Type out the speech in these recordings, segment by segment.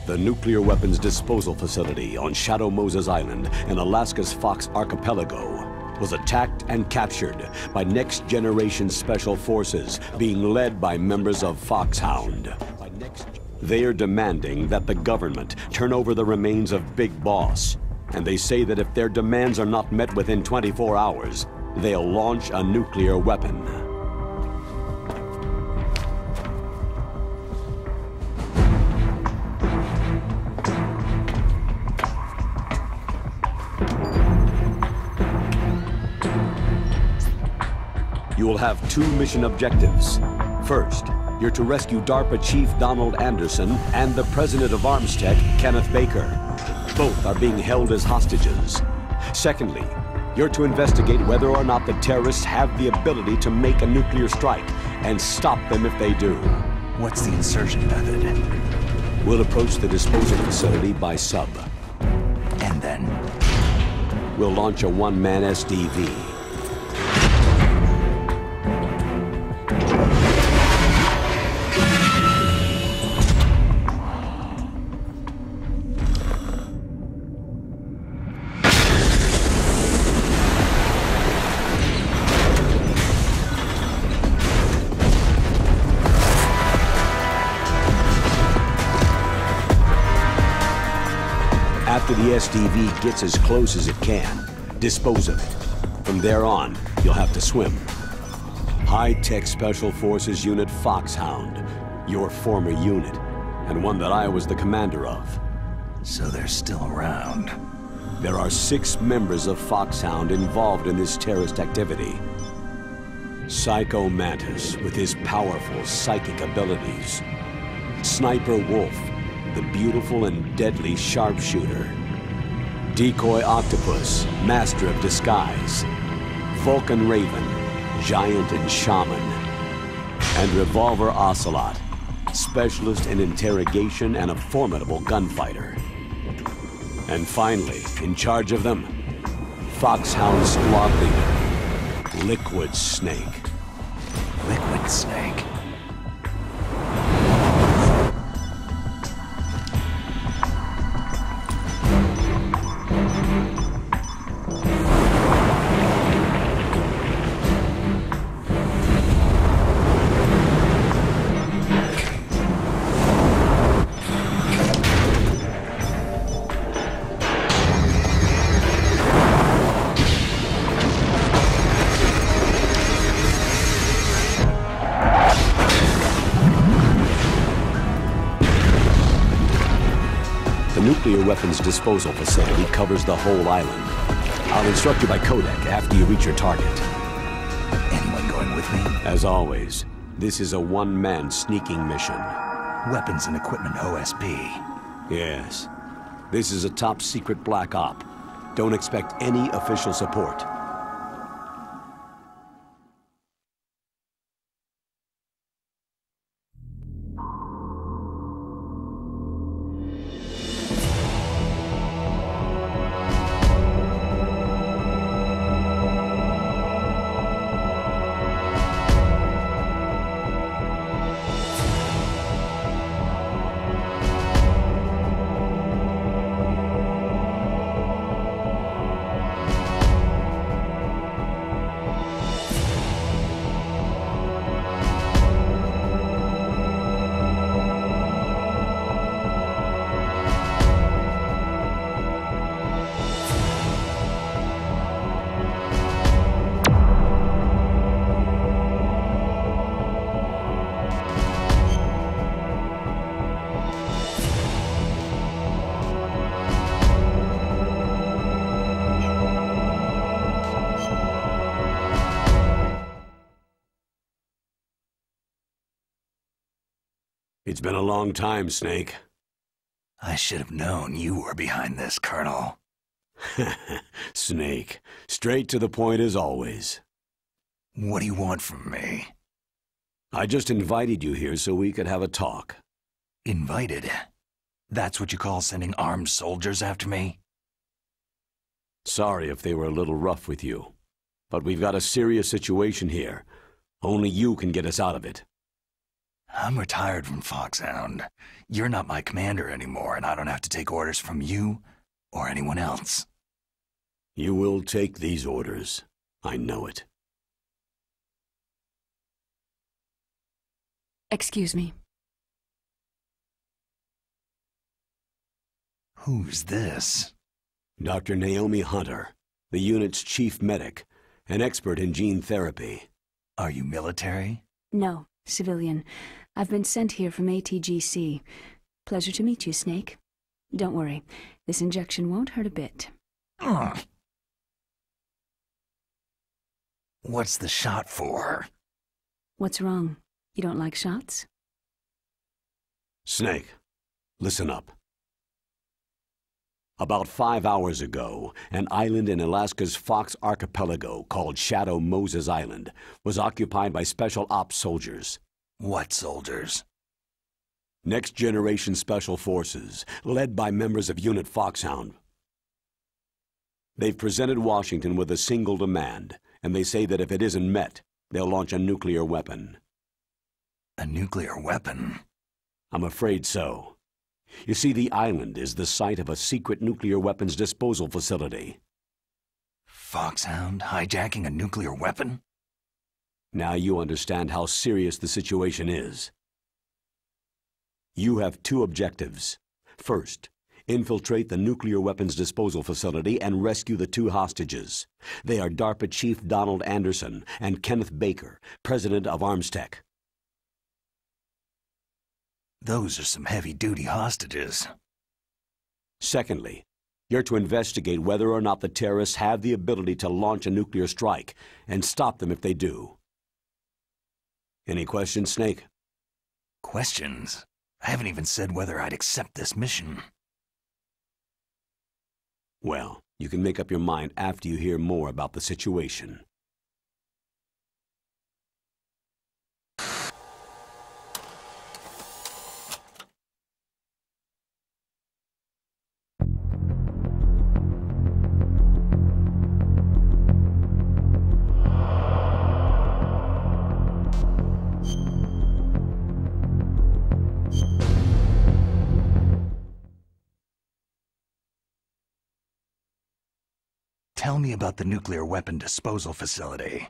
The nuclear weapons disposal facility on Shadow Moses Island in Alaska's Fox Archipelago was attacked and captured by next-generation special forces being led by members of Foxhound. They are demanding that the government turn over the remains of Big Boss, and they say that if their demands are not met within 24 hours, they'll launch a nuclear weapon. You will have two mission objectives. First, you're to rescue DARPA Chief Donald Anderson and the President of Armstech, Kenneth Baker. Both are being held as hostages. Secondly, you're to investigate whether or not the terrorists have the ability to make a nuclear strike and stop them if they do. What's the insertion method? We'll approach the disposal facility by sub. And then? We'll launch a one-man SDV. After the SDV gets as close as it can, dispose of it. From there on, you'll have to swim. High-Tech Special Forces Unit Foxhound, your former unit, and one that I was the commander of. So they're still around. There are 6 members of Foxhound involved in this terrorist activity. Psycho Mantis, with his powerful psychic abilities. Sniper Wolf, the beautiful and deadly sharpshooter. Decoy Octopus, master of disguise. Vulcan Raven, giant and shaman. And Revolver Ocelot, specialist in interrogation and a formidable gunfighter. And finally, in charge of them, Foxhound squad leader, Liquid Snake. Liquid Snake. The nuclear weapons disposal facility covers the whole island. I'll instruct you by codec after you reach your target. Anyone going with me? As always, this is a one-man sneaking mission. Weapons and equipment OSP. Yes. This is a top-secret black op. Don't expect any official support. It's been a long time, Snake. I should have known you were behind this, Colonel. Snake, straight to the point as always. What do you want from me? I just invited you here so we could have a talk. Invited? That's what you call sending armed soldiers after me? Sorry if they were a little rough with you, but we've got a serious situation here. Only you can get us out of it. I'm retired from Foxhound. You're not my commander anymore, and I don't have to take orders from you or anyone else. You will take these orders. I know it. Excuse me. Who's this? Dr. Naomi Hunter, the unit's chief medic, an expert in gene therapy. Are you military? No, civilian. I've been sent here from ATGC. Pleasure to meet you, Snake. Don't worry, this injection won't hurt a bit. What's the shot for? What's wrong? You don't like shots? Snake, listen up. About 5 hours ago, an island in Alaska's Fox Archipelago called Shadow Moses Island was occupied by Special Ops soldiers. What soldiers? Next Generation Special Forces, led by members of Unit Foxhound. They've presented Washington with a single demand, and they say that if it isn't met, they'll launch a nuclear weapon. A nuclear weapon? I'm afraid so. You see, the island is the site of a secret nuclear weapons disposal facility. Foxhound hijacking a nuclear weapon? Now you understand how serious the situation is. You have two objectives. First, infiltrate the nuclear weapons disposal facility and rescue the two hostages. They are DARPA Chief Donald Anderson and Kenneth Baker, president of Armstech. Those are some heavy-duty hostages. Secondly, you're to investigate whether or not the terrorists have the ability to launch a nuclear strike and stop them if they do. Any questions, Snake? Questions? I haven't even said whether I'd accept this mission. Well, you can make up your mind after you hear more about the situation. Tell me about the nuclear weapon disposal facility.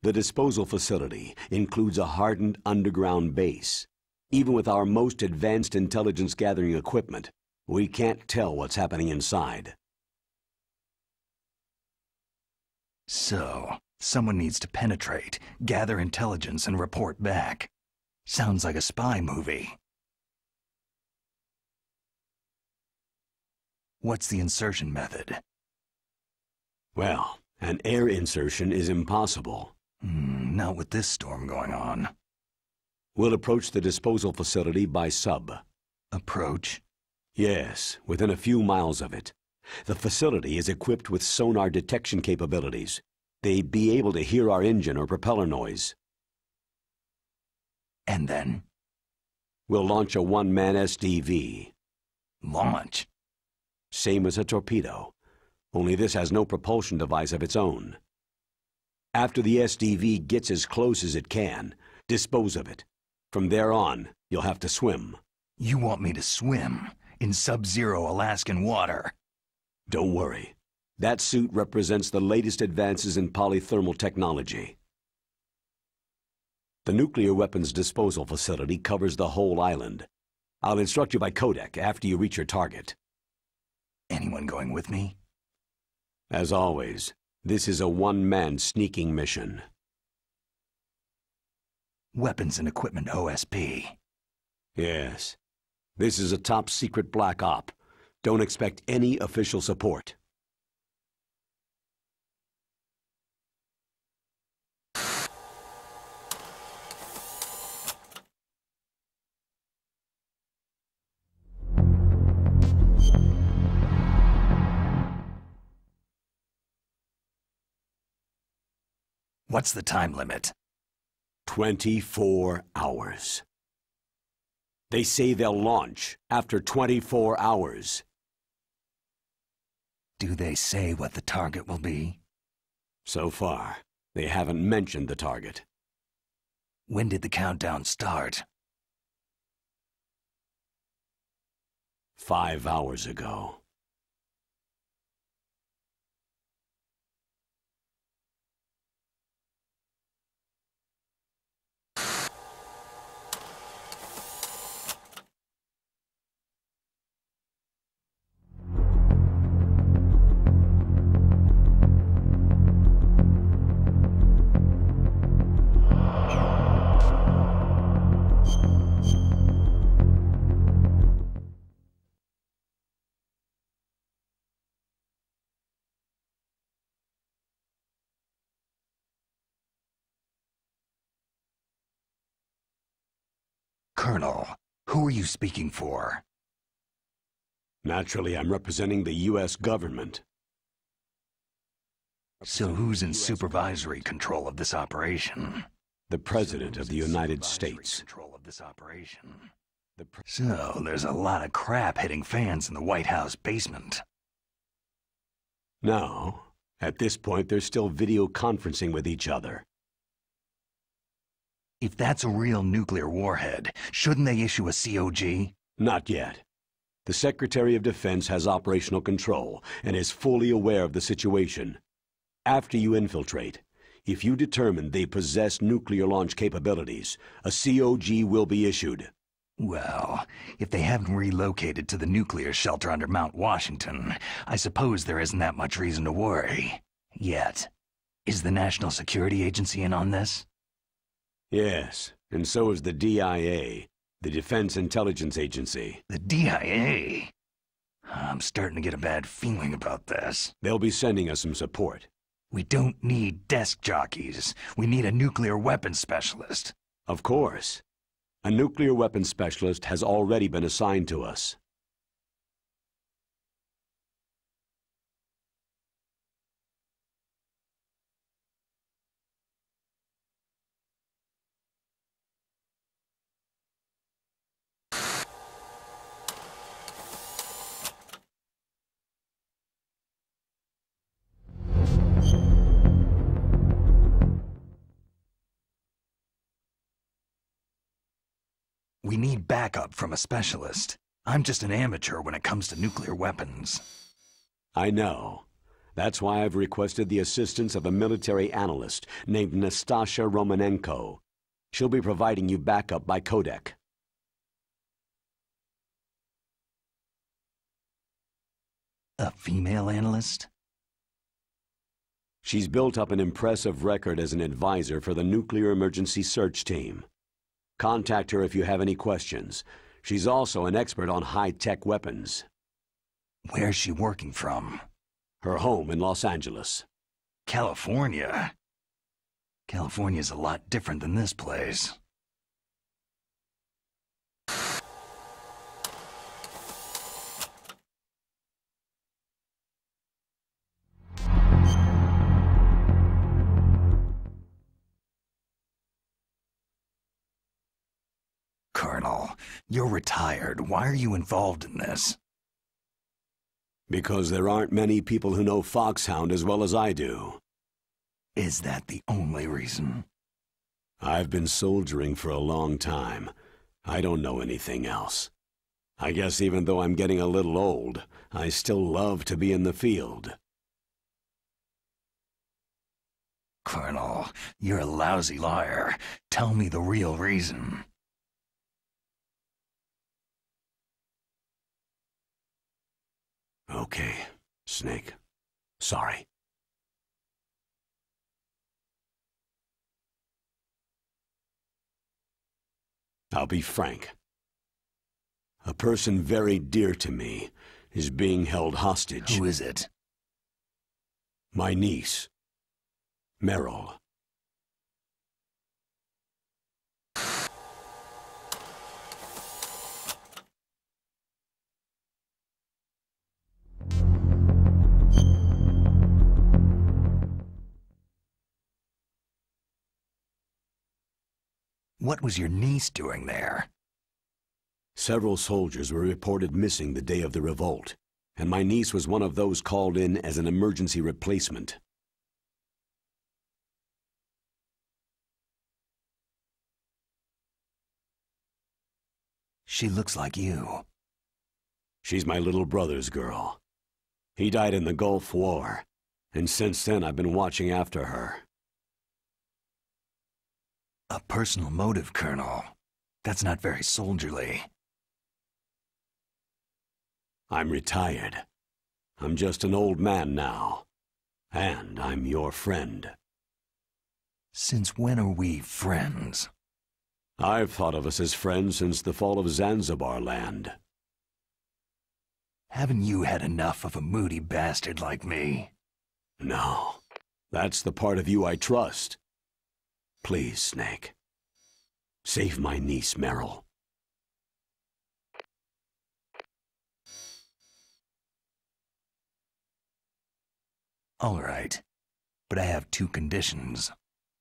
The disposal facility includes a hardened underground base. Even with our most advanced intelligence gathering equipment, we can't tell what's happening inside. So, someone needs to penetrate, gather intelligence, and report back. Sounds like a spy movie. What's the insertion method? Well, an air insertion is impossible. Not with this storm going on. We'll approach the disposal facility by sub. Approach? Yes, within a few miles of it. The facility is equipped with sonar detection capabilities. They'd be able to hear our engine or propeller noise. And then? We'll launch a one-man SDV. Launch? Same as a torpedo. Only this has no propulsion device of its own. After the SDV gets as close as it can, dispose of it. From there on, you'll have to swim. You want me to swim in sub-zero Alaskan water? Don't worry. That suit represents the latest advances in polythermal technology. The nuclear weapons disposal facility covers the whole island. I'll instruct you by codec after you reach your target. Anyone going with me? As always, this is a one-man sneaking mission. Weapons and equipment OSP. Yes. This is a top-secret black op. Don't expect any official support. What's the time limit? 24 hours. They say they'll launch after 24 hours. Do they say what the target will be? So far, they haven't mentioned the target. When did the countdown start? 5 hours ago. Colonel, who are you speaking for? Naturally, I'm representing the U.S. government. So who's in supervisory control of this operation? The President of the United States. So there's a lot of crap hitting fans in the White House basement. No. At this point, they're still video conferencing with each other. If that's a real nuclear warhead, shouldn't they issue a COG? Not yet. The Secretary of Defense has operational control and is fully aware of the situation. After you infiltrate, if you determine they possess nuclear launch capabilities, a COG will be issued. Well, if they haven't relocated to the nuclear shelter under Mount Washington, I suppose there isn't that much reason to worry. Yet. Is the National Security Agency in on this? Yes, and so is the DIA, the Defense Intelligence Agency. The DIA? I'm starting to get a bad feeling about this. They'll be sending us some support. We don't need desk jockeys. We need a nuclear weapons specialist. Of course. A nuclear weapons specialist has already been assigned to us. We need backup from a specialist. I'm just an amateur when it comes to nuclear weapons. I know. That's why I've requested the assistance of a military analyst named Nastasha Romanenko. She'll be providing you backup by codec. A female analyst? She's built up an impressive record as an advisor for the Nuclear Emergency Search Team. Contact her if you have any questions. She's also an expert on high-tech weapons. Where's she working from? Her home in Los Angeles. California? California's a lot different than this place. Colonel, you're retired. Why are you involved in this? Because there aren't many people who know Foxhound as well as I do. Is that the only reason? I've been soldiering for a long time. I don't know anything else. I guess even though I'm getting a little old, I still love to be in the field. Colonel, you're a lousy liar. Tell me the real reason. Okay, Snake. Sorry. I'll be frank. A person very dear to me is being held hostage. Who is it? My niece, Meryl. What was your niece doing there? Several soldiers were reported missing the day of the revolt, and my niece was one of those called in as an emergency replacement. She looks like you. She's my little brother's girl. He died in the Gulf War, and since then I've been watching after her. A personal motive, Colonel. That's not very soldierly. I'm retired. I'm just an old man now. And I'm your friend. Since when are we friends? I've thought of us as friends since the fall of Zanzibar land. Haven't you had enough of a moody bastard like me? No. That's the part of you I trust. Please, Snake. Save my niece, Meryl. All right. But I have 2 conditions.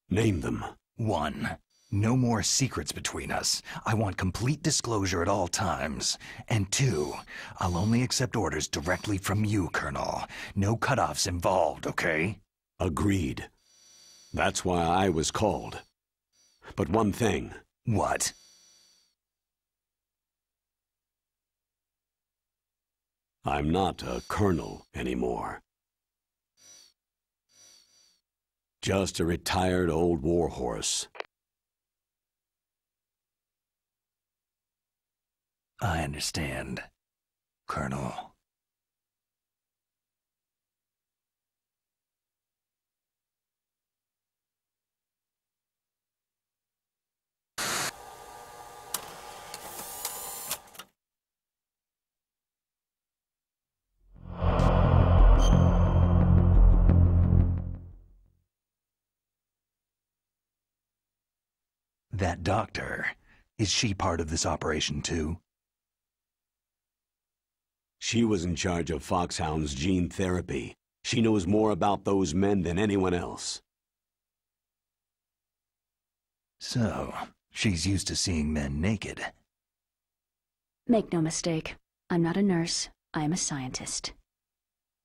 Name them. 1. No more secrets between us. I want complete disclosure at all times. And 2, I'll only accept orders directly from you, Colonel. No cutoffs involved, okay? Agreed. That's why I was called. But one thing. What? I'm not a colonel anymore. Just a retired old warhorse. I understand, Colonel. That doctor, is she part of this operation too? She was in charge of Foxhound's gene therapy. She knows more about those men than anyone else. So, she's used to seeing men naked. Make no mistake, I'm not a nurse, I am a scientist.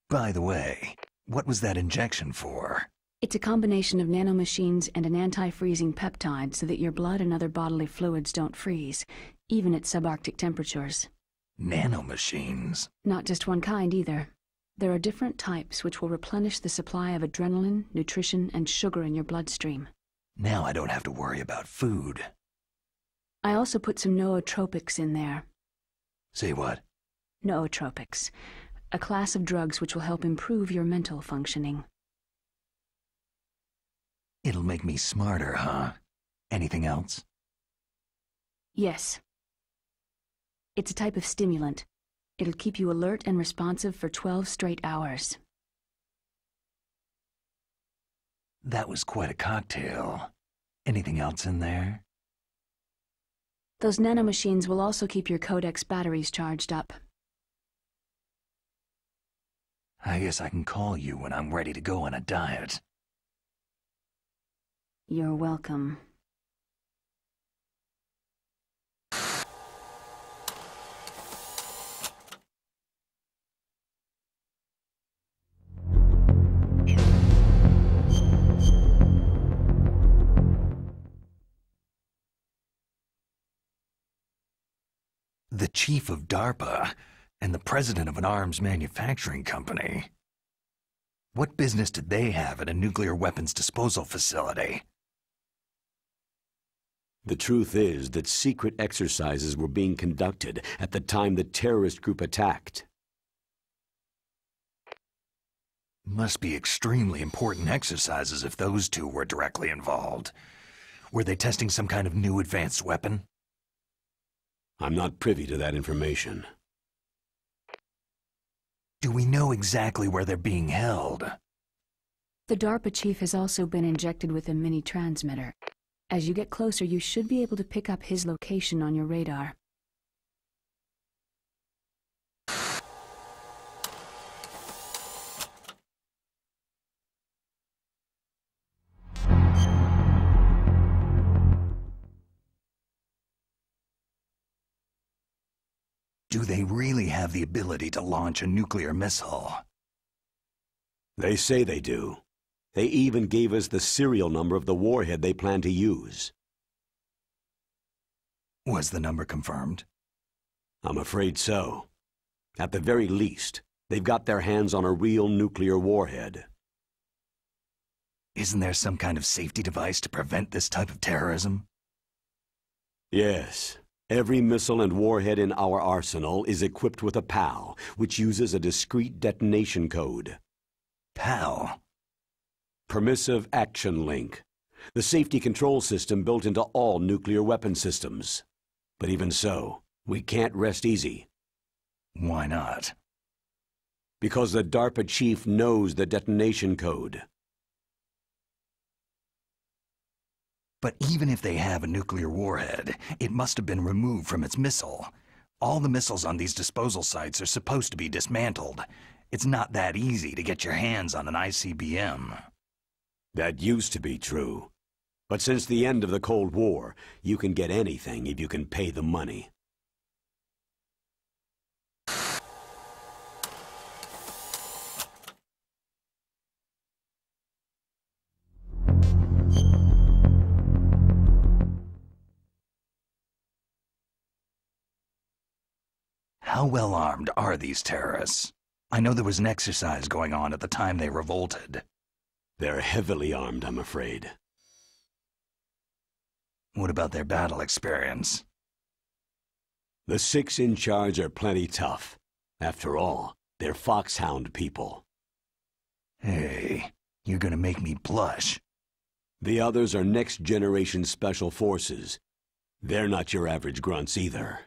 By the way, what was that injection for? It's a combination of nanomachines and an anti-freezing peptide so that your blood and other bodily fluids don't freeze, even at subarctic temperatures. Nanomachines? Not just one kind either. There are different types which will replenish the supply of adrenaline, nutrition, and sugar in your bloodstream. Now I don't have to worry about food. I also put some nootropics in there. Say what? Nootropics. A class of drugs which will help improve your mental functioning. It'll make me smarter, huh? Anything else? Yes. It's a type of stimulant. It'll keep you alert and responsive for 12 straight hours. That was quite a cocktail. Anything else in there? Those nanomachines will also keep your Codex batteries charged up. I guess I can call you when I'm ready to go on a diet. You're welcome. The chief of DARPA and the president of an arms manufacturing company. What business did they have at a nuclear weapons disposal facility? The truth is that secret exercises were being conducted at the time the terrorist group attacked. Must be extremely important exercises if those two were directly involved. Were they testing some kind of new advanced weapon? I'm not privy to that information. Do we know exactly where they're being held? The DARPA chief has also been injected with a mini-transmitter. As you get closer, you should be able to pick up his location on your radar. Do they really have the ability to launch a nuclear missile? They say they do. They even gave us the serial number of the warhead they plan to use. Was the number confirmed? I'm afraid so. At the very least, they've got their hands on a real nuclear warhead. Isn't there some kind of safety device to prevent this type of terrorism? Yes. Every missile and warhead in our arsenal is equipped with a PAL, which uses a discrete detonation code. PAL? Permissive Action Link. The safety control system built into all nuclear weapon systems. But even so, we can't rest easy. Why not? Because the DARPA chief knows the detonation code. But even if they have a nuclear warhead, it must have been removed from its missile. All the missiles on these disposal sites are supposed to be dismantled. It's not that easy to get your hands on an ICBM. That used to be true. But since the end of the Cold War, you can get anything if you can pay the money. How well armed are these terrorists? I know there was an exercise going on at the time they revolted. They're heavily armed, I'm afraid. What about their battle experience? The 6 in charge are plenty tough. After all, they're Foxhound people. Hey, you're gonna make me blush. The others are next-generation special forces. They're not your average grunts either.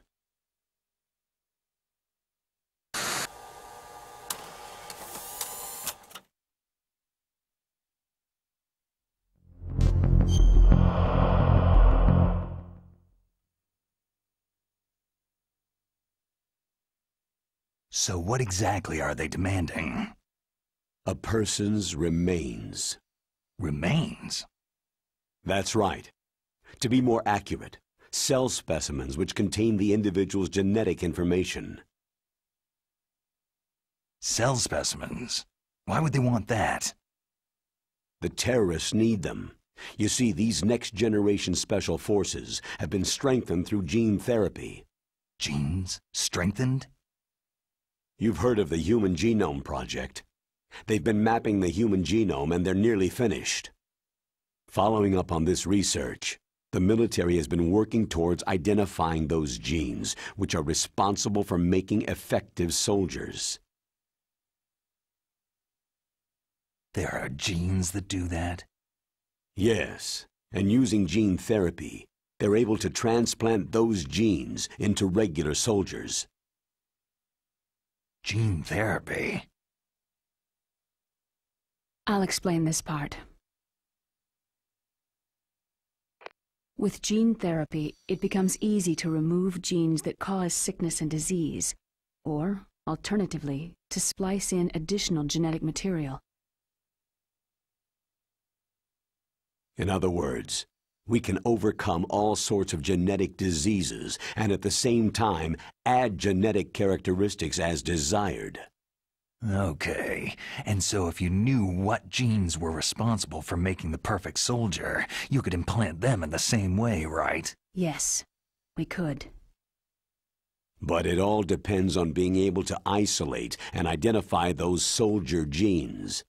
So what exactly are they demanding? A person's remains. Remains? That's right. To be more accurate, cell specimens which contain the individual's genetic information. Cell specimens? Why would they want that? The terrorists need them. You see, these next-generation special forces have been strengthened through gene therapy. Genes? Strengthened? You've heard of the Human Genome Project. They've been mapping the human genome and they're nearly finished. Following up on this research, the military has been working towards identifying those genes which are responsible for making effective soldiers. There are genes that do that? Yes, and using gene therapy, they're able to transplant those genes into regular soldiers. Gene therapy? I'll explain this part. With gene therapy, it becomes easy to remove genes that cause sickness and disease, or, alternatively, to splice in additional genetic material. In other words, we can overcome all sorts of genetic diseases and at the same time add genetic characteristics as desired. Okay, and so if you knew what genes were responsible for making the perfect soldier, you could implant them in the same way, right? Yes, we could. But it all depends on being able to isolate and identify those soldier genes.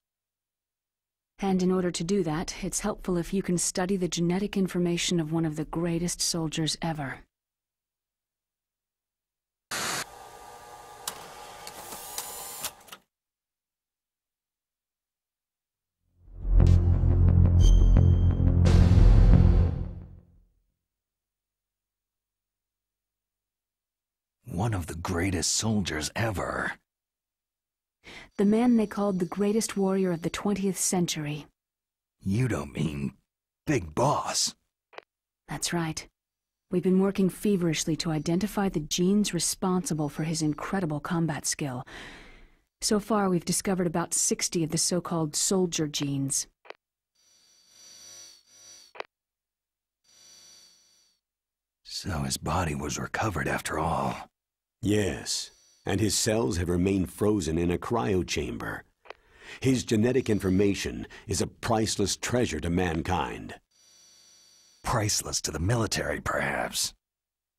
And in order to do that, it's helpful if you can study the genetic information of one of the greatest soldiers ever. One of the greatest soldiers ever. The man they called the greatest warrior of the 20th century. You don't mean Big Boss? That's right. We've been working feverishly to identify the genes responsible for his incredible combat skill. So far, we've discovered about 60 of the so-called soldier genes. So his body was recovered after all. Yes, and his cells have remained frozen in a cryochamber. His genetic information is a priceless treasure to mankind. Priceless to the military, perhaps.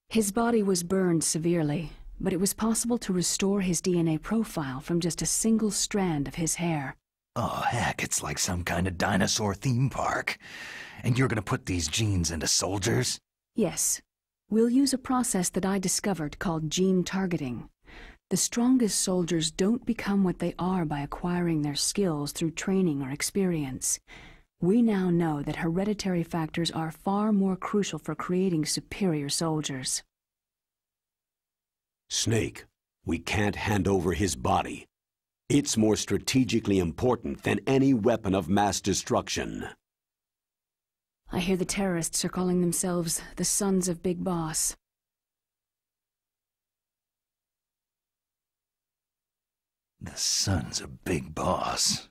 His body was burned severely, but it was possible to restore his DNA profile from just a single strand of his hair. Oh, heck, it's like some kind of dinosaur theme park. And you're gonna put these genes into soldiers? Yes. We'll use a process that I discovered called gene targeting. The strongest soldiers don't become what they are by acquiring their skills through training or experience. We now know that hereditary factors are far more crucial for creating superior soldiers. Snake, we can't hand over his body. It's more strategically important than any weapon of mass destruction. I hear the terrorists are calling themselves the Sons of Big Boss. The Sons of Big Boss.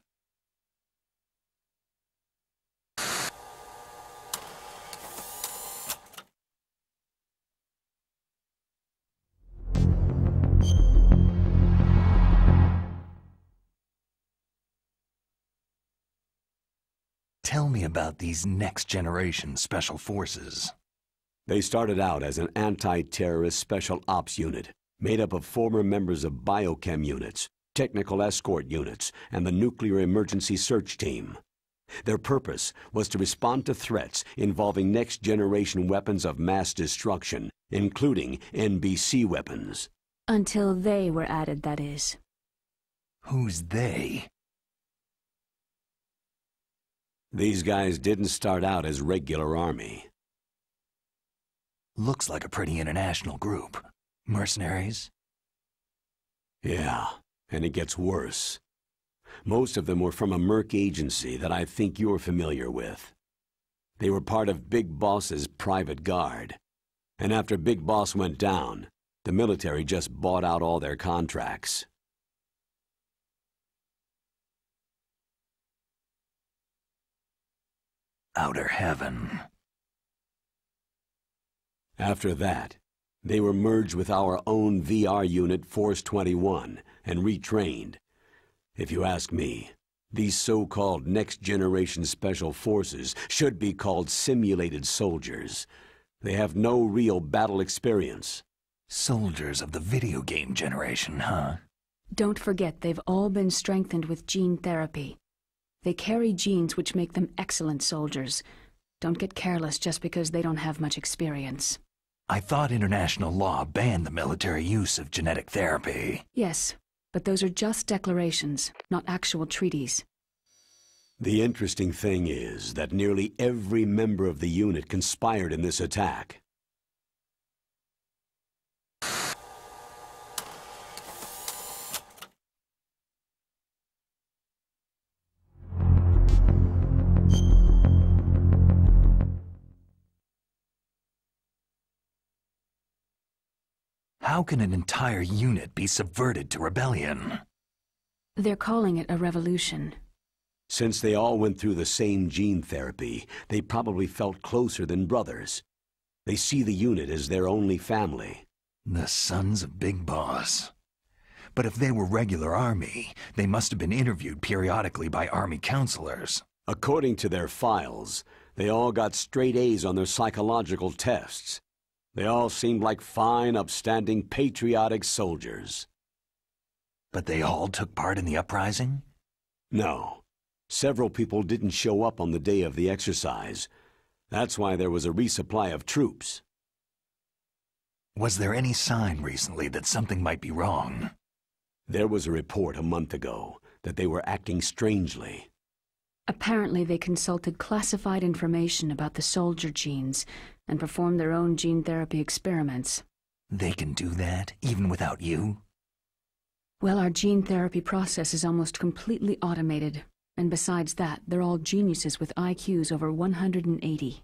Tell me about these next-generation special forces. They started out as an anti-terrorist special ops unit, made up of former members of biochem units, technical escort units, and the nuclear emergency search team. Their purpose was to respond to threats involving next-generation weapons of mass destruction, including NBC weapons. Until they were added, that is. Who's they? These guys didn't start out as regular army. Looks like a pretty international group. Mercenaries? Yeah, and it gets worse. Most of them were from a merc agency that I think you're familiar with. They were part of Big Boss's private guard. And after Big Boss went down, the military just bought out all their contracts. Outer Heaven. After that, they were merged with our own VR unit Force 21 and retrained. If you ask me, these so-called next-generation special forces should be called simulated soldiers. They have no real battle experience. Soldiers of the video game generation, huh? Don't forget they've all been strengthened with gene therapy. They carry genes which make them excellent soldiers. Don't get careless just because they don't have much experience. I thought international law banned the military use of genetic therapy. Yes, but those are just declarations, not actual treaties. The interesting thing is that nearly every member of the unit conspired in this attack. How can an entire unit be subverted to rebellion? They're calling it a revolution. Since they all went through the same gene therapy, they probably felt closer than brothers. They see the unit as their only family. The Sons of Big Boss. But if they were regular army, they must have been interviewed periodically by army counselors. According to their files, they all got straight A's on their psychological tests. They all seemed like fine, upstanding, patriotic soldiers. But they all took part in the uprising? No. Several people didn't show up on the day of the exercise. That's why there was a resupply of troops. Was there any sign recently that something might be wrong? There was a report a month ago that they were acting strangely. Apparently they consulted classified information about the soldier genes and performed their own gene therapy experiments. They can do that, even without you? Well, our gene therapy process is almost completely automated. And besides that, they're all geniuses with IQs over 180.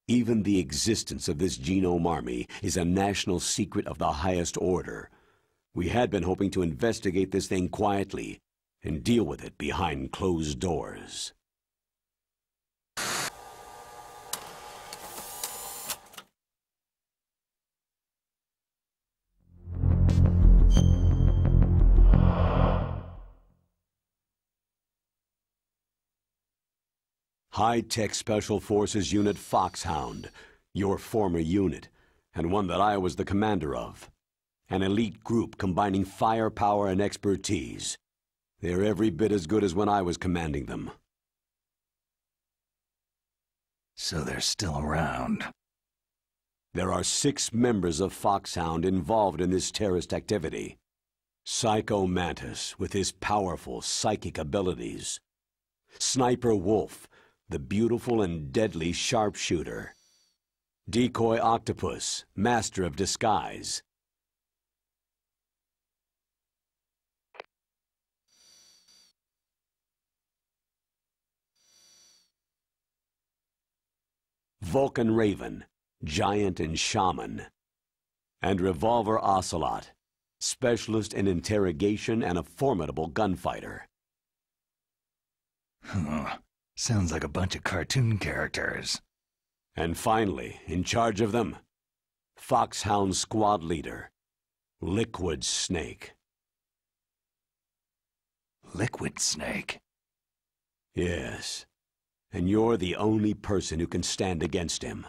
Even the existence of this genome army is a national secret of the highest order. We had been hoping to investigate this thing quietly and deal with it behind closed doors. High-Tech Special Forces Unit Foxhound, your former unit, and one that I was the commander of. An elite group combining firepower and expertise. They're every bit as good as when I was commanding them. So they're still around. There are 6 members of Foxhound involved in this terrorist activity. Psycho Mantis, with his powerful psychic abilities. Sniper Wolf, the beautiful and deadly sharpshooter. Decoy Octopus, master of disguise. Vulcan Raven, giant and shaman. And Revolver Ocelot, specialist in interrogation and a formidable gunfighter. Sounds like a bunch of cartoon characters. And finally, in charge of them, Foxhound Squad Leader, Liquid Snake. Liquid Snake? Yes, and you're the only person who can stand against him.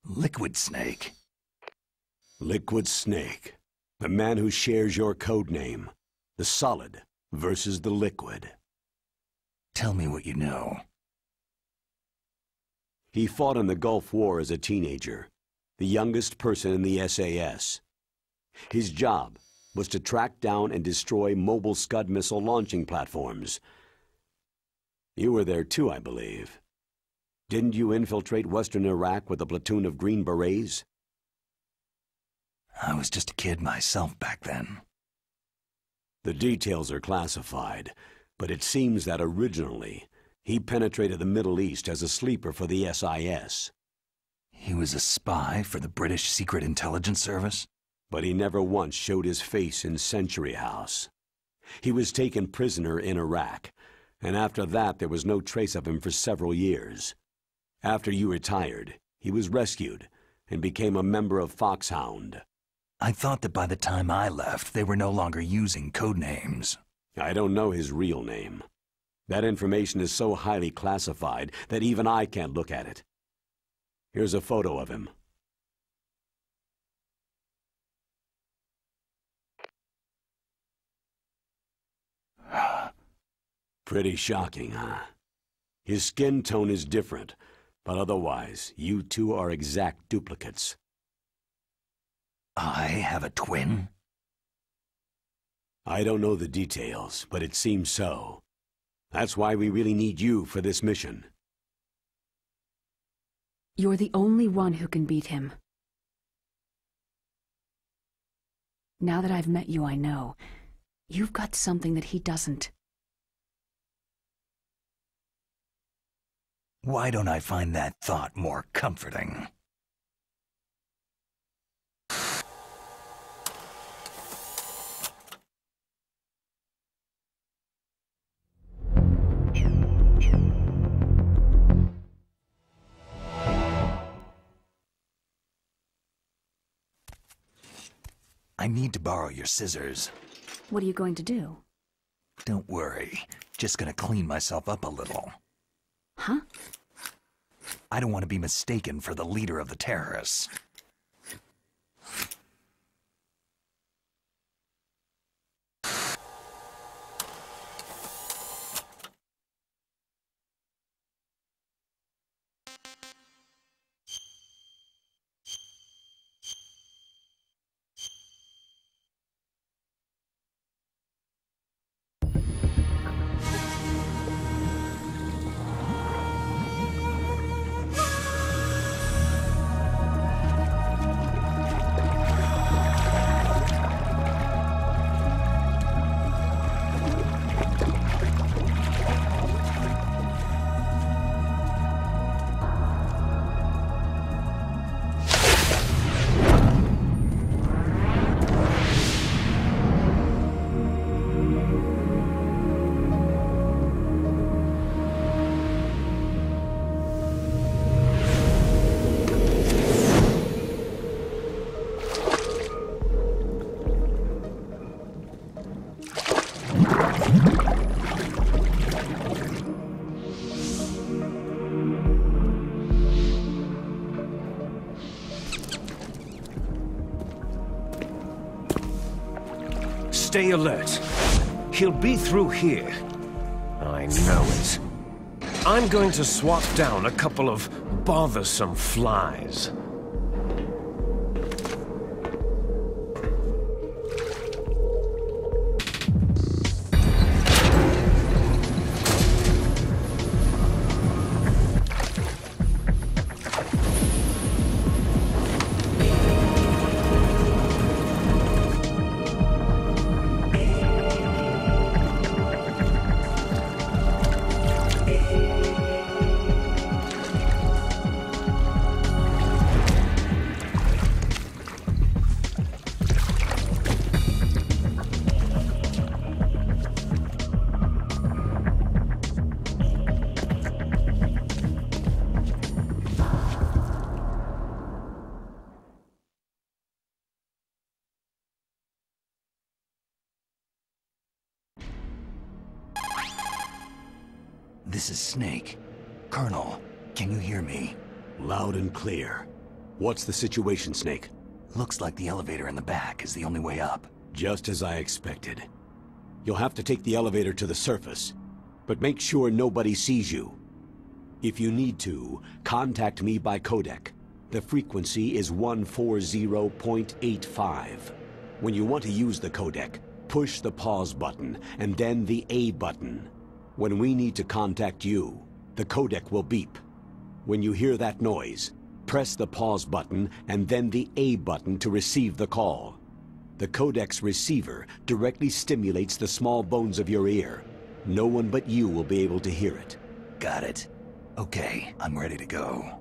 Liquid Snake? Liquid Snake, the man who shares your code name, the Solid versus the Liquid. Tell me what you know. He fought in the Gulf War as a teenager, the youngest person in the SAS. His job was to track down and destroy mobile Scud missile launching platforms. You were there too, I believe. Didn't you infiltrate Western Iraq with a platoon of Green Berets? I was just a kid myself back then. The details are classified, but it seems that originally, he penetrated the Middle East as a sleeper for the SIS. He was a spy for the British Secret Intelligence Service? But he never once showed his face in Century House. He was taken prisoner in Iraq, and after that there was no trace of him for several years. After you retired, he was rescued and became a member of Foxhound. I thought that by the time I left, they were no longer using code names. I don't know his real name. That information is so highly classified that even I can't look at it. Here's a photo of him. Pretty shocking, huh? His skin tone is different, but otherwise, you two are exact duplicates. I have a twin? I don't know the details, but it seems so. That's why we really need you for this mission. You're the only one who can beat him. Now that I've met you, I know. You've got something that he doesn't. Why don't I find that thought more comforting? I need to borrow your scissors. What are you going to do? Don't worry. Just gonna clean myself up a little. Huh? I don't want to be mistaken for the leader of the terrorists. Stay alert. He'll be through here. I know it. I'm going to swat down a couple of bothersome flies. This is Snake. Colonel, can you hear me? Loud and clear. What's the situation, Snake? Looks like the elevator in the back is the only way up. Just as I expected. You'll have to take the elevator to the surface, but make sure nobody sees you. If you need to, contact me by codec. The frequency is 140.85. When you want to use the codec, push the pause button and then the A button. When we need to contact you, the codec will beep. When you hear that noise, press the pause button and then the A button to receive the call. The codec's receiver directly stimulates the small bones of your ear. No one but you will be able to hear it. Got it. Okay, I'm ready to go.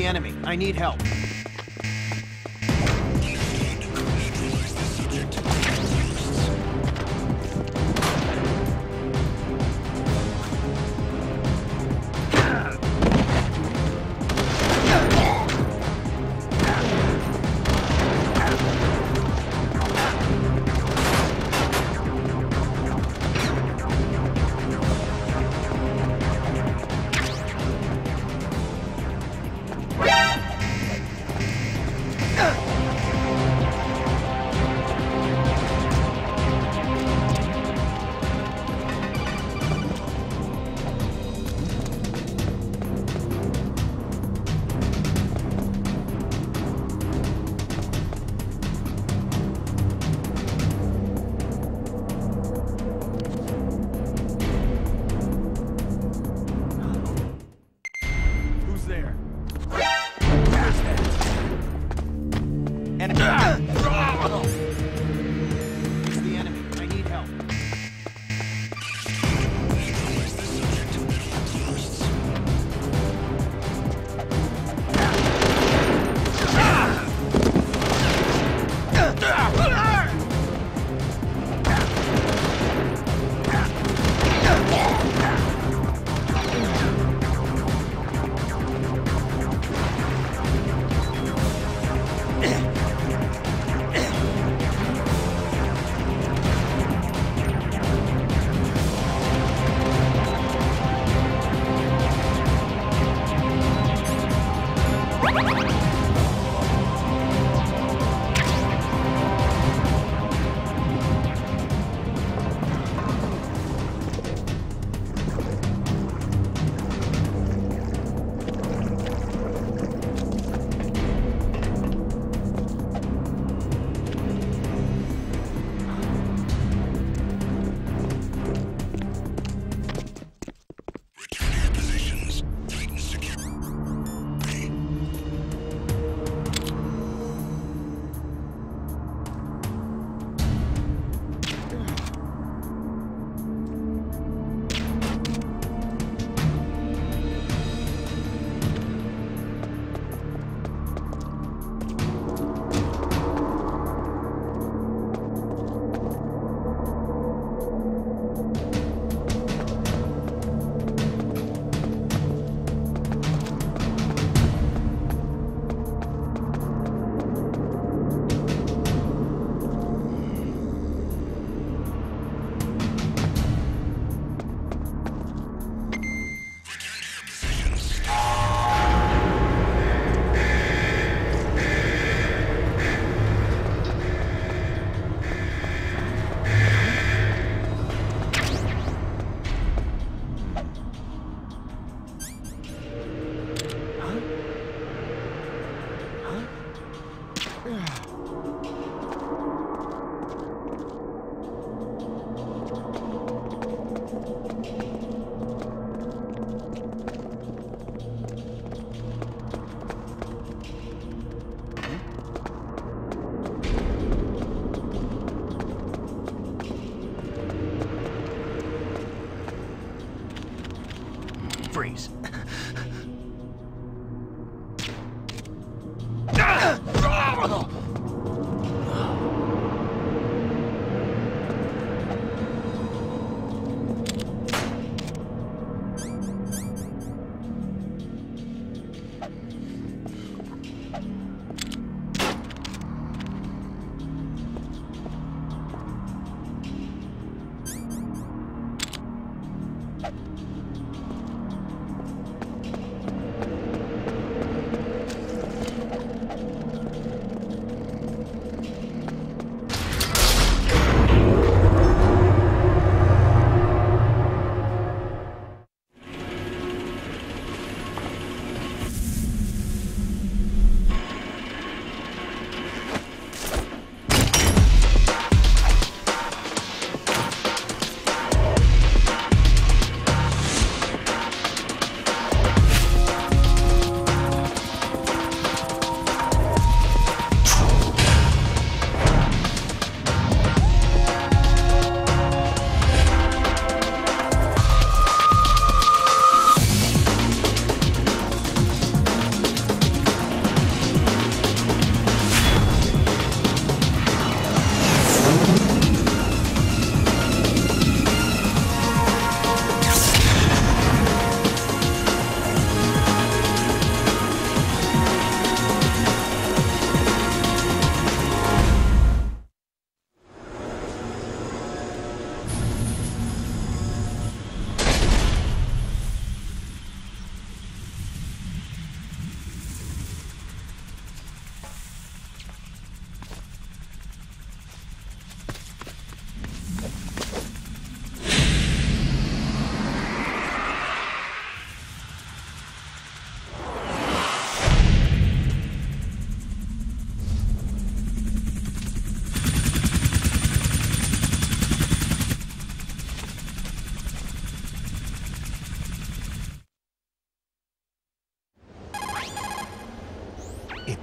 Enemy, I need help.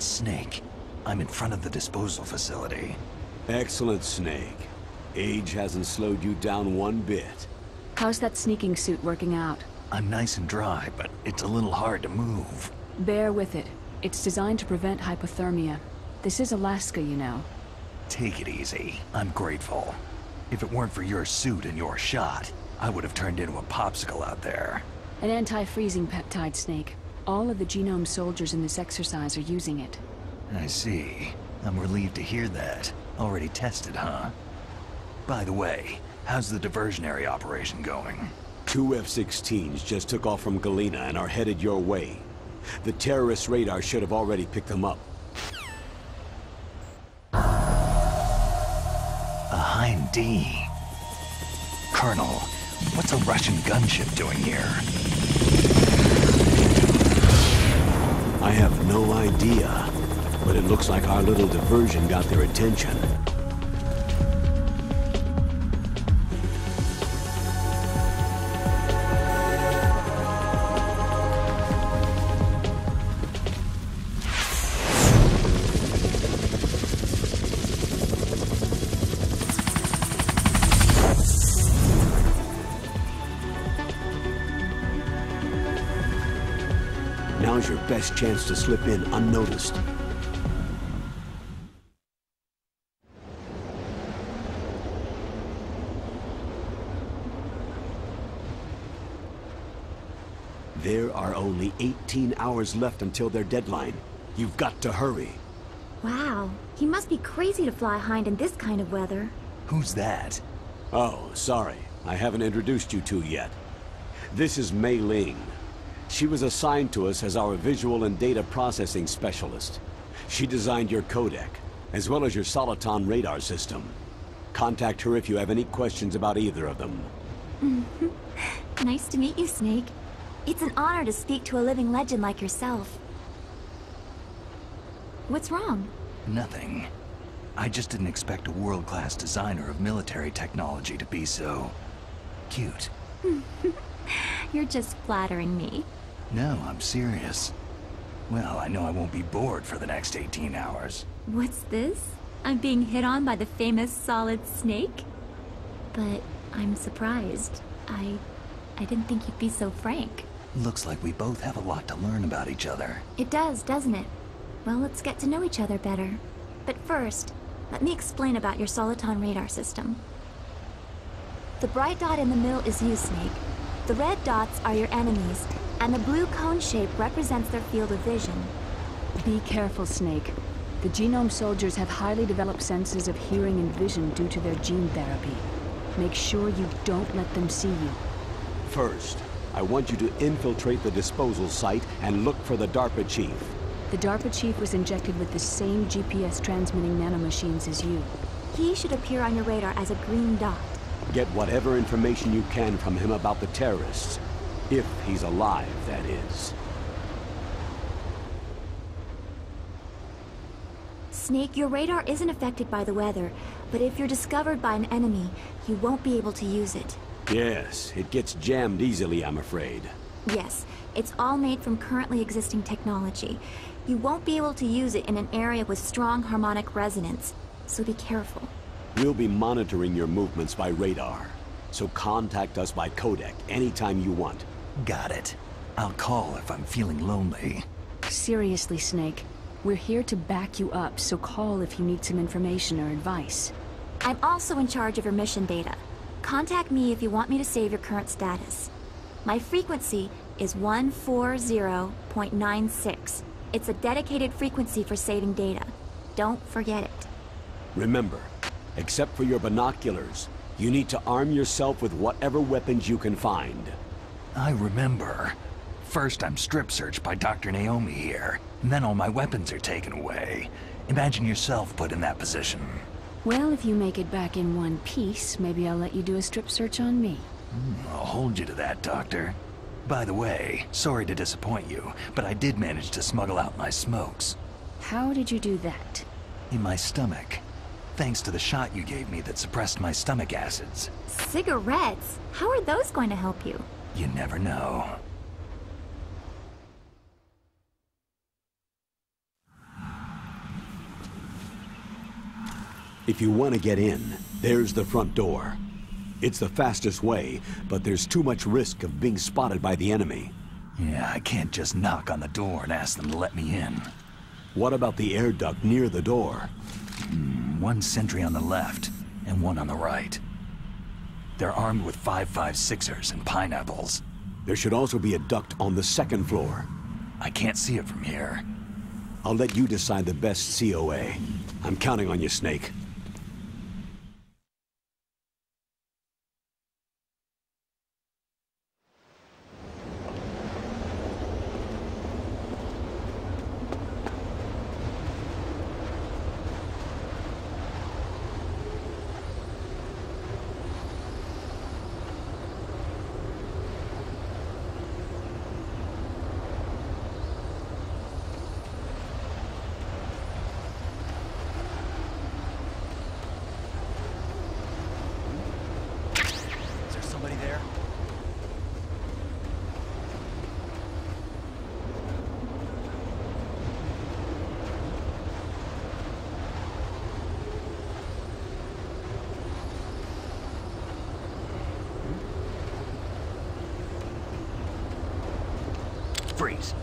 It's Snake. I'm in front of the disposal facility. Excellent, Snake. Age hasn't slowed you down one bit. How's that sneaking suit working out? I'm nice and dry, but it's a little hard to move. Bear with it. It's designed to prevent hypothermia. This is Alaska, you know. Take it easy. I'm grateful. If it weren't for your suit and your shot, I would have turned into a popsicle out there. An anti-freezing peptide, Snake. All of the Genome soldiers in this exercise are using it. I see. I'm relieved to hear that. Already tested, huh? By the way, how's the diversionary operation going? 2 F-16s just took off from Galena and are headed your way. The terrorist radar should have already picked them up. A Hind D. Colonel, what's a Russian gunship doing here? I have no idea, but it looks like our little diversion got their attention. Now's your best chance to slip in unnoticed. There are only 18 hours left until their deadline. You've got to hurry. Wow, he must be crazy to fly Hind in this kind of weather. Who's that? Oh, sorry. I haven't introduced you to yet. This is Mei Ling. She was assigned to us as our visual and data processing specialist. She designed your codec, as well as your Soliton radar system. Contact her if you have any questions about either of them. Nice to meet you, Snake. It's an honor to speak to a living legend like yourself. What's wrong? Nothing. I just didn't expect a world-class designer of military technology to be so... cute. You're just flattering me. No, I'm serious. Well, I know I won't be bored for the next 18 hours. What's this? I'm being hit on by the famous Solid Snake? But I'm surprised. I didn't think you'd be so frank. Looks like we both have a lot to learn about each other. It does, doesn't it? Well, let's get to know each other better. But first, let me explain about your Soliton radar system. The bright dot in the middle is you, Snake. The red dots are your enemies, and the blue cone shape represents their field of vision. Be careful, Snake. The Genome soldiers have highly developed senses of hearing and vision due to their gene therapy. Make sure you don't let them see you. First, I want you to infiltrate the disposal site and look for the DARPA chief. The DARPA chief was injected with the same GPS transmitting nanomachines as you. He should appear on your radar as a green dot. Get whatever information you can from him about the terrorists. If he's alive, that is. Snake, your radar isn't affected by the weather, but if you're discovered by an enemy, you won't be able to use it. Yes, it gets jammed easily, I'm afraid. Yes, it's all made from currently existing technology. You won't be able to use it in an area with strong harmonic resonance, so be careful. We'll be monitoring your movements by radar, so contact us by codec anytime you want. Got it. I'll call if I'm feeling lonely. Seriously, Snake. We're here to back you up, so call if you need some information or advice. I'm also in charge of your mission data. Contact me if you want me to save your current status. My frequency is 140.96. It's a dedicated frequency for saving data. Don't forget it. Remember, except for your binoculars, you need to arm yourself with whatever weapons you can find. I remember. First I'm strip searched by Dr. Naomi here, and then all my weapons are taken away. Imagine yourself put in that position. Well, if you make it back in one piece, maybe I'll let you do a strip search on me. I'll hold you to that, Doctor. By the way, sorry to disappoint you, but I did manage to smuggle out my smokes. How did you do that? In my stomach. Thanks to the shot you gave me that suppressed my stomach acids. Cigarettes? How are those going to help you? You never know. If you want to get in, there's the front door. It's the fastest way, but there's too much risk of being spotted by the enemy. Yeah, I can't just knock on the door and ask them to let me in. What about the air duct near the door? One sentry on the left, and one on the right. They're armed with 5.56ers and pineapples. There should also be a duct on the second floor. I can't see it from here. I'll let you decide the best COA. I'm counting on you, Snake. Freeze.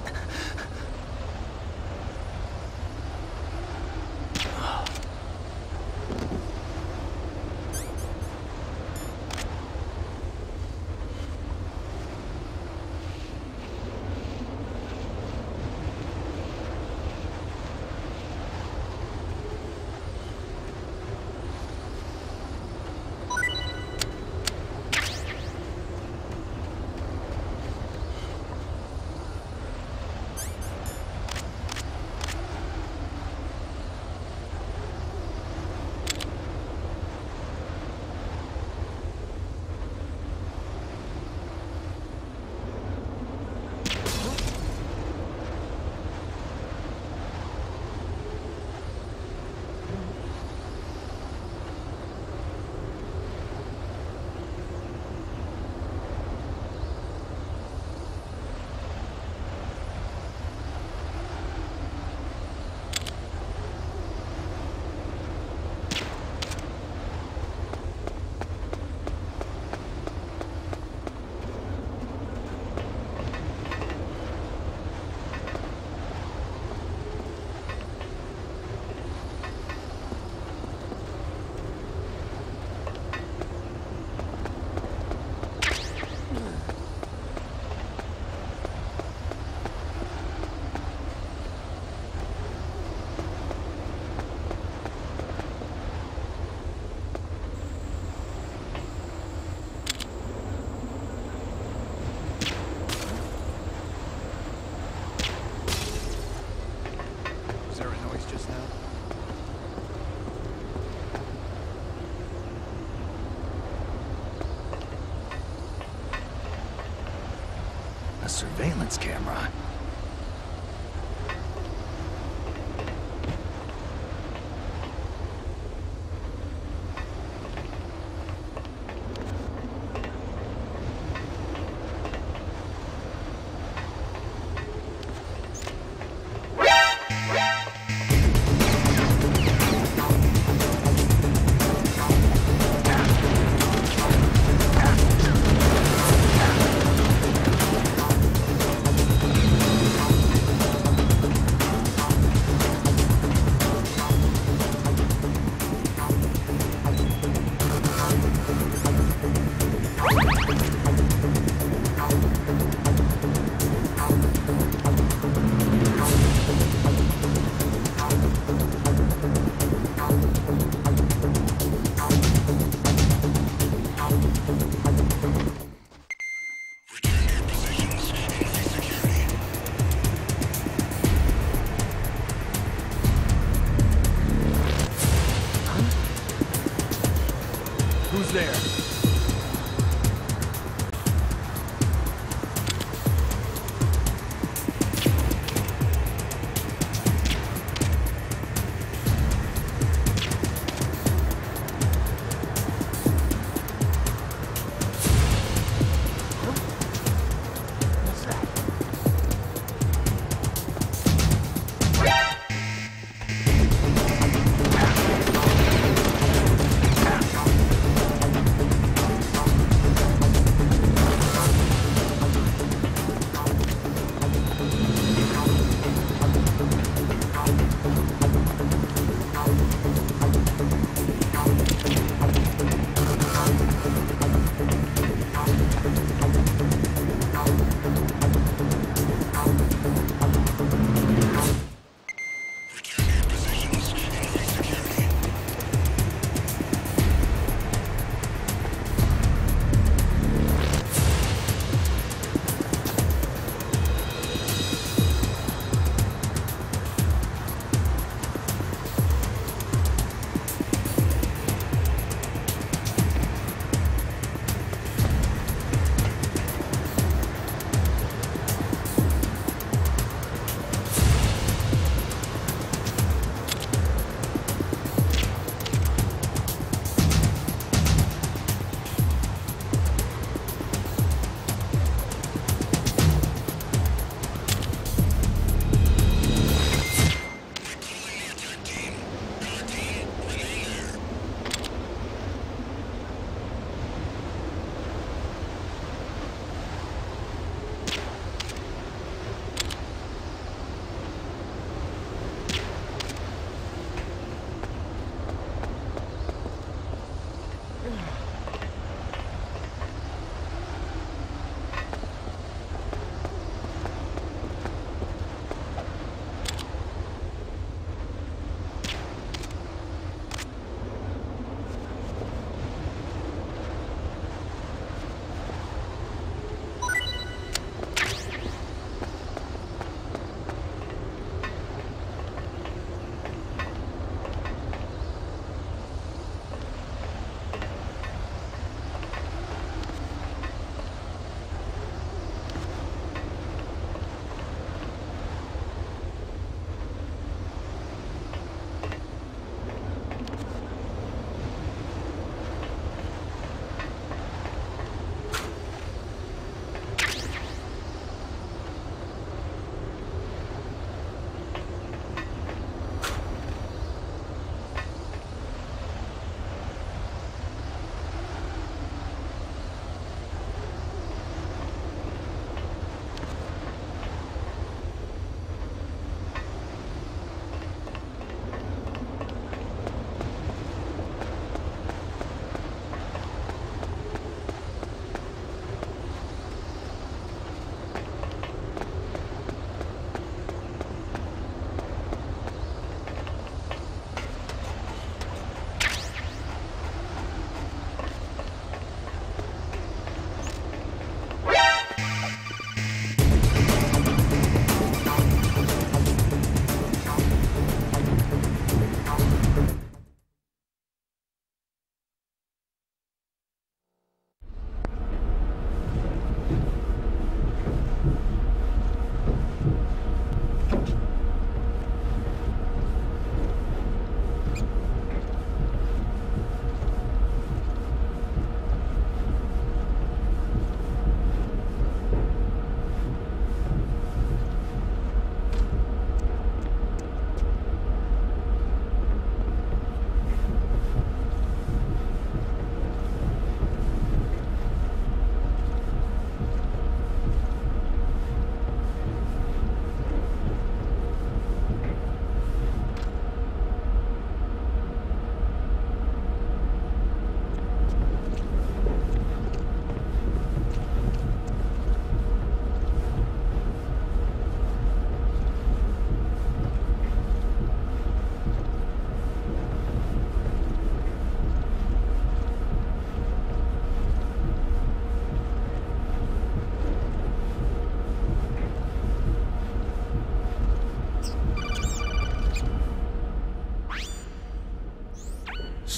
A surveillance camera. Who's there?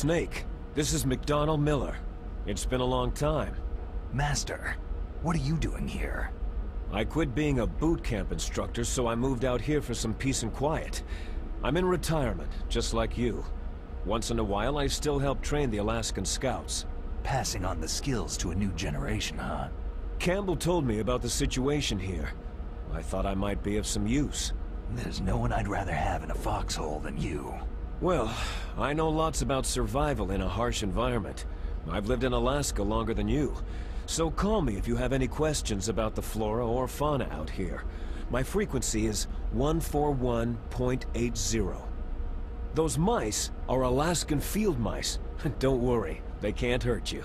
Snake. This is McDonnell Miller. It's been a long time. Master, what are you doing here? I quit being a boot camp instructor, so I moved out here for some peace and quiet. I'm in retirement, just like you. Once in a while, I still help train the Alaskan Scouts. Passing on the skills to a new generation, huh? Campbell told me about the situation here. I thought I might be of some use. There's no one I'd rather have in a foxhole than you. Well, I know lots about survival in a harsh environment. I've lived in Alaska longer than you. So call me if you have any questions about the flora or fauna out here. My frequency is 141.80. Those mice are Alaskan field mice. Don't worry, they can't hurt you.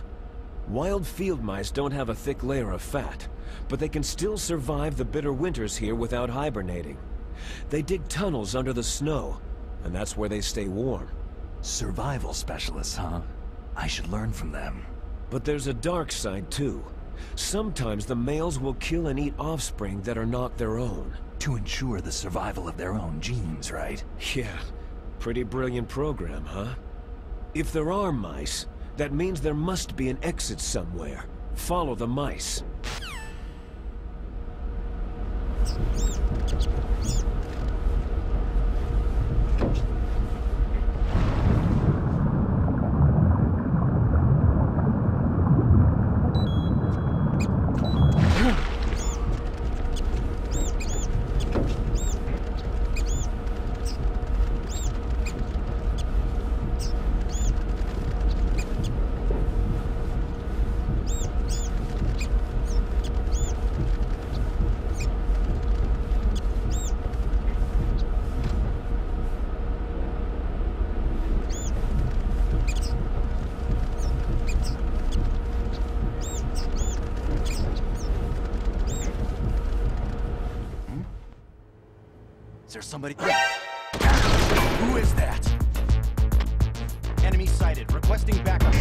Wild field mice don't have a thick layer of fat, but they can still survive the bitter winters here without hibernating. They dig tunnels under the snow, and that's where they stay warm. Survival specialists, huh? I should learn from them. But there's a dark side too. Sometimes the males will kill and eat offspring that are not their own. To ensure the survival of their own genes, right? Yeah, pretty brilliant program, huh? If there are mice, that means there must be an exit somewhere. Follow the mice. Is there somebody? Who is that? Enemy sighted. Requesting backup.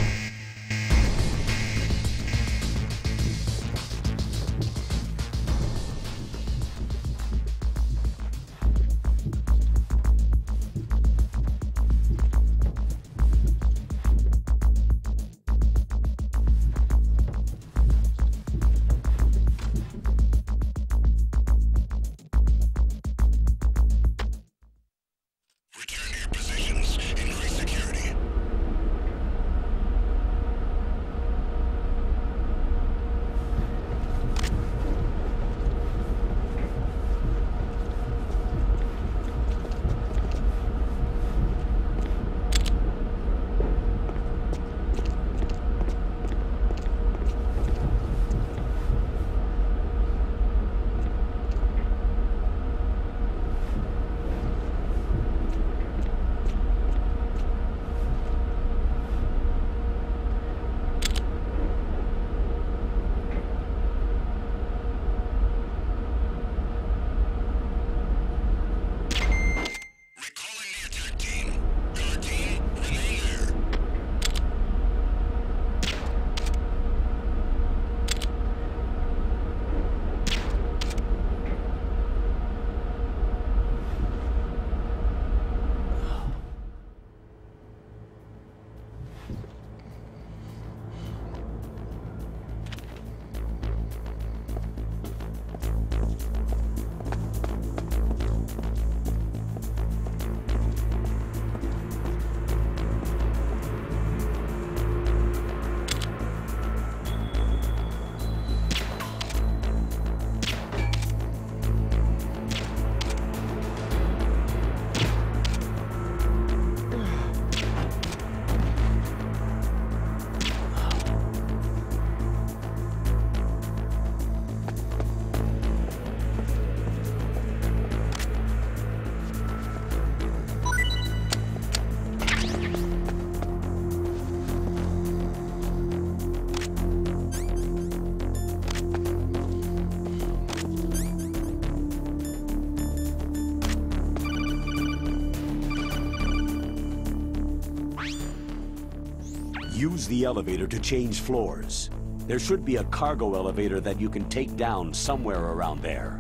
Use the elevator to change floors. There should be a cargo elevator that you can take down somewhere around there.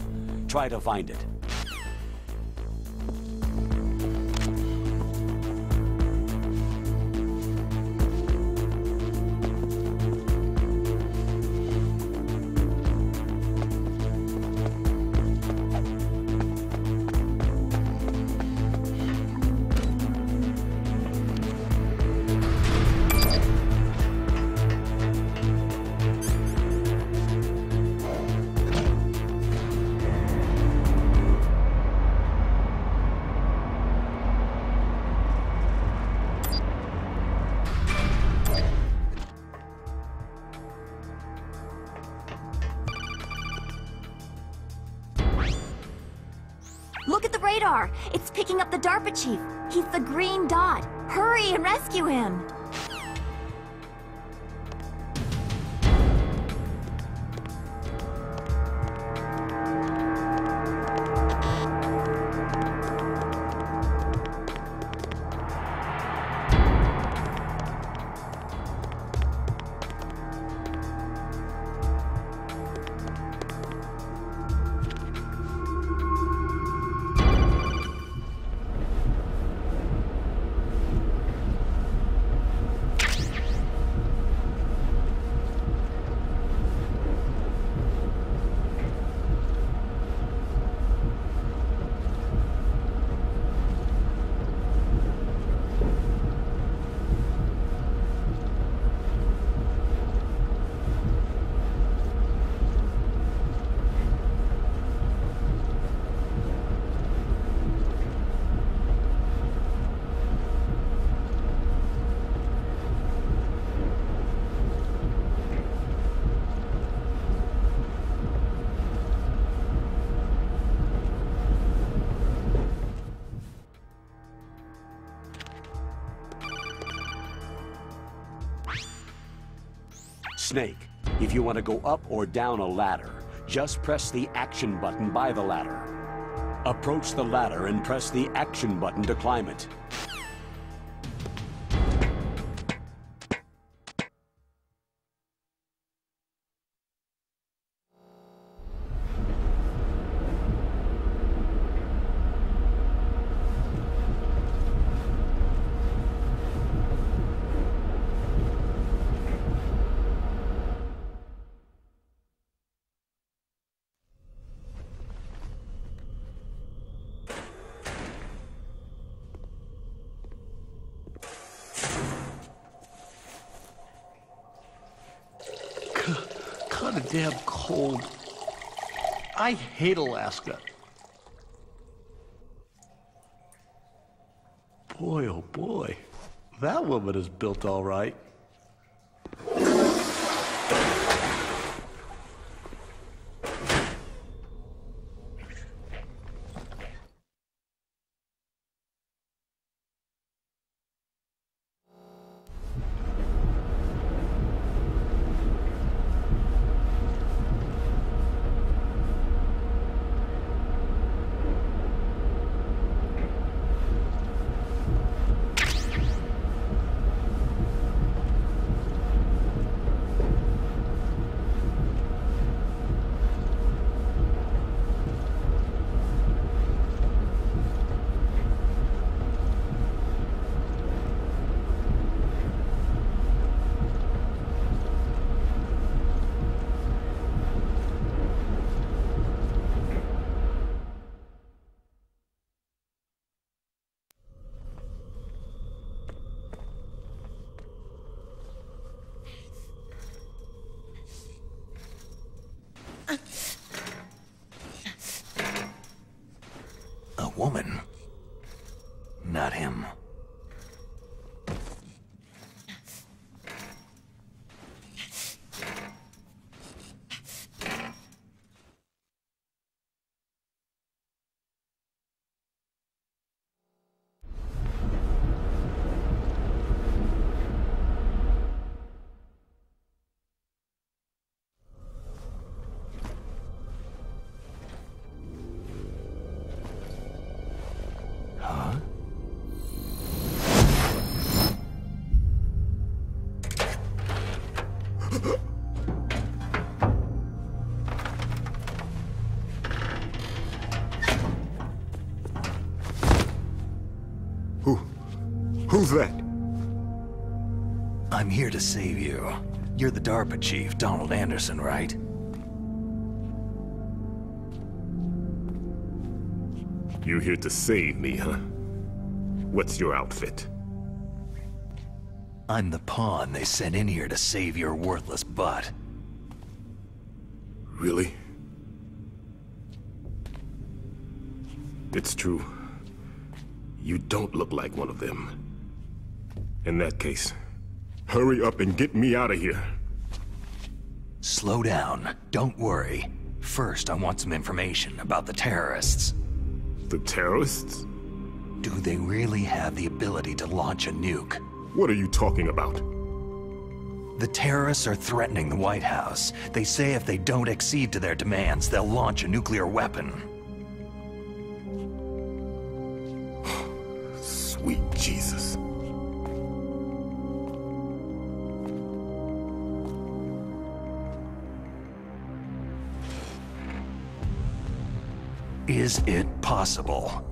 Try to find it. radar! It's picking up the DARPA chief! He's the green dot! Hurry and rescue him! Snake, if you want to go up or down a ladder, just press the action button by the ladder. Approach the ladder and press the action button to climb it. Kinda damn cold. I hate Alaska. Boy, oh boy. That woman is built all right. A woman? Not him. Who's that? I'm here to save you. You're the DARPA chief, Donald Anderson, right? You here to save me, huh? What's your outfit? I'm the pawn they sent in here to save your worthless butt. Really? It's true. You don't look like one of them. In that case, hurry up and get me out of here. Slow down. Don't worry. First, I want some information about the terrorists. The The terrorists? Do they really have the ability to launch a nuke? What are you talking about? The terrorists are threatening the White House. They say if they don't accede to their demands, they'll launch a nuclear weapon. Sweet Jesus. Is it possible?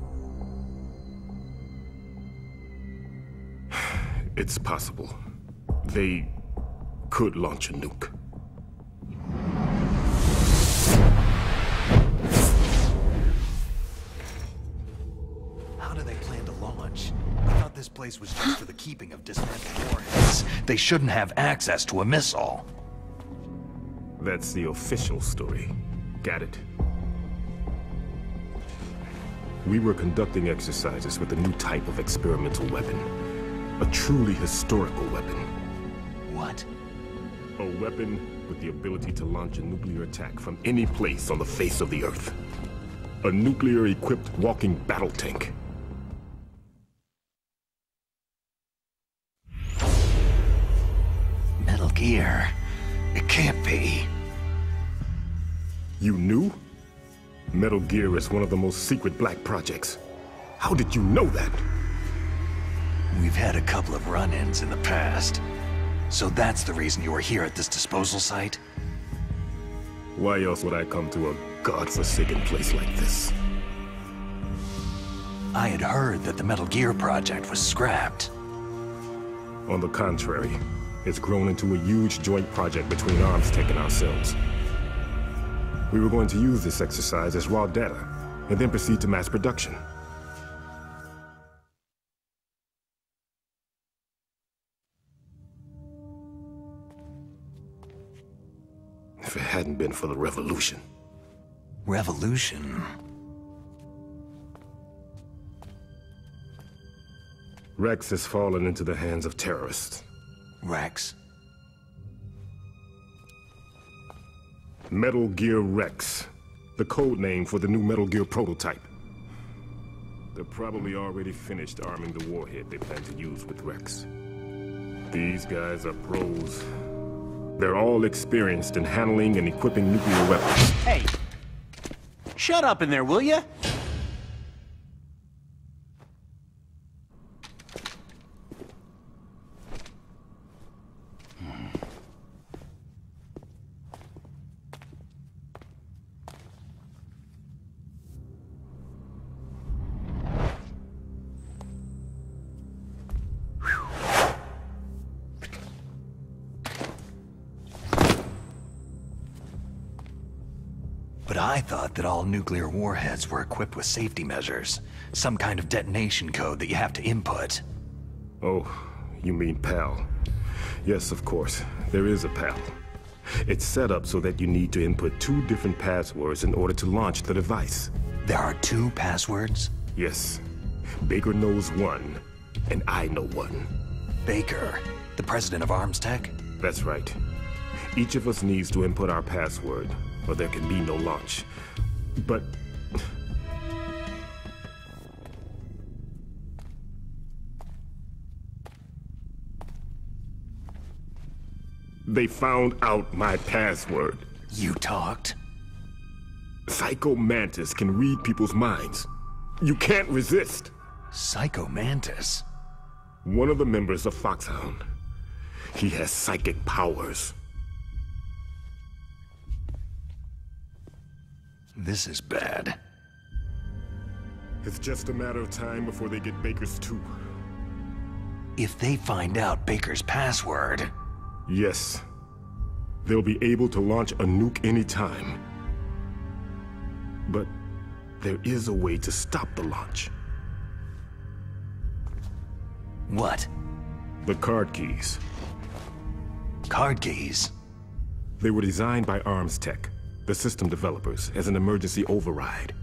It's possible. They could launch a nuke. How do they plan to launch? I thought this place was just for the keeping of dismantled warheads. They shouldn't have access to a missile. That's the official story. Got it? We were conducting exercises with a new type of experimental weapon. A truly historical weapon. What? A weapon with the ability to launch a nuclear attack from any place on the face of the Earth. A nuclear-equipped walking battle tank. Metal Gear. It can't be. You knew? Metal Gear is one of the most secret black projects. How did you know that? We've had a couple of run-ins in the past. So that's the reason you were here at this disposal site? Why else would I come to a godforsaken place like this? I had heard that the Metal Gear project was scrapped. On the contrary, it's grown into a huge joint project between ArmsTech and ourselves. We were going to use this exercise as raw data, and then proceed to mass production. If it hadn't been for the revolution. Revolution? Rex has fallen into the hands of terrorists. Rex? Metal Gear Rex, the code name for the new Metal Gear prototype. They're probably already finished arming the warhead they plan to use with Rex. These guys are pros. They're all experienced in handling and equipping nuclear weapons. Hey! Shut up in there, will ya? But I thought that all nuclear warheads were equipped with safety measures. Some kind of detonation code that you have to input. Oh, you mean PAL. Yes, of course. There is a PAL. It's set up so that you need to input 2 different passwords in order to launch the device. There are 2 passwords? Yes. Baker knows one, and I know one. Baker, the president of ArmsTech? That's right. Each of us needs to input our password, or there can be no launch. But... they found out my password. You talked? Psycho Mantis can read people's minds. You can't resist. Psycho Mantis? One of the members of Foxhound. He has psychic powers. This is bad. It's just a matter of time before they get Baker's too. If they find out Baker's password... Yes. They'll be able to launch a nuke anytime. But there is a way to stop the launch. What? The card keys. Card keys? They were designed by ArmsTech, the system developers, as an emergency override.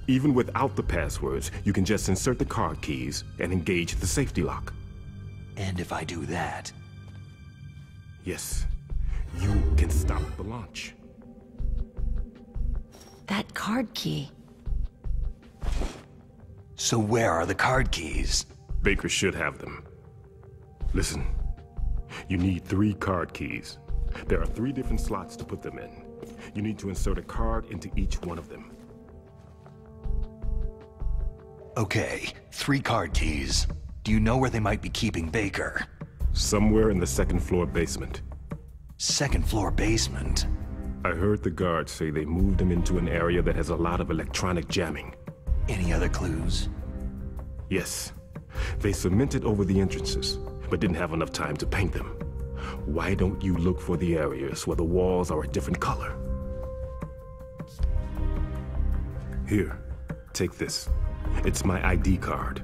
Even without the passwords, you can just insert the card keys and engage the safety lock. And if I do that... Yes, you can stop the launch. That card key. So where are the card keys? Baker should have them. Listen, you need 3 card keys. There are 3 different slots to put them in. You need to insert a card into each one of them. Okay, 3 card keys. Do you know where they might be keeping Baker? Somewhere in the 2nd floor basement. 2nd floor basement? I heard the guards say they moved him into an area that has a lot of electronic jamming. Any other clues? Yes. They cemented over the entrances, but didn't have enough time to paint them. Why don't you look for the areas where the walls are a different color? Here, take this. It's my ID card.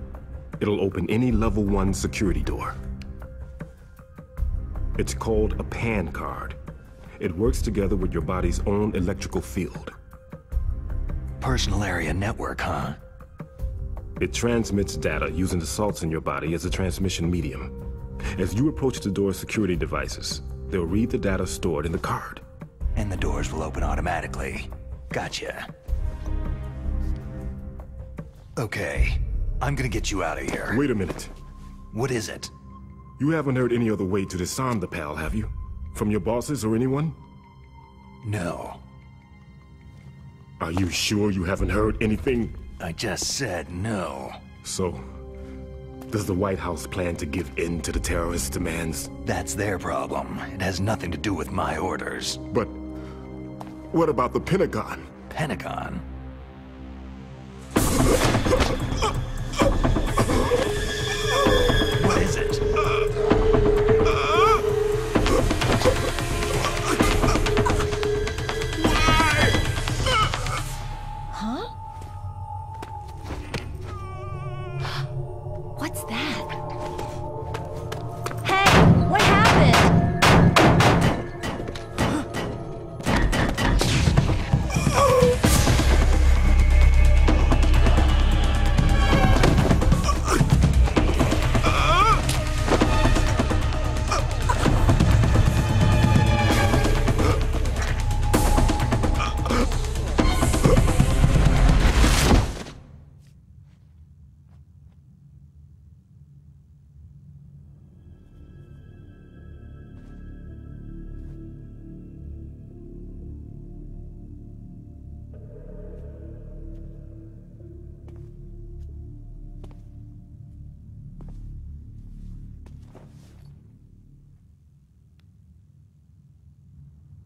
It'll open any level 1 security door. It's called a PAN card. It works together with your body's own electrical field. Personal area network, huh? It transmits data using the salts in your body as a transmission medium. As you approach the door's security devices, they'll read the data stored in the card. And the doors will open automatically. Gotcha. Okay, I'm gonna get you out of here. Wait a minute. What is it? You haven't heard any other way to disarm the PAL, have you? From your bosses or anyone? No. Are you sure you haven't heard anything? I just said no. So, does the White House plan to give in to the terrorists' demands? That's their problem. It has nothing to do with my orders. But what about the Pentagon? Pentagon? What is it? Huh? What's that? Hey, what happened?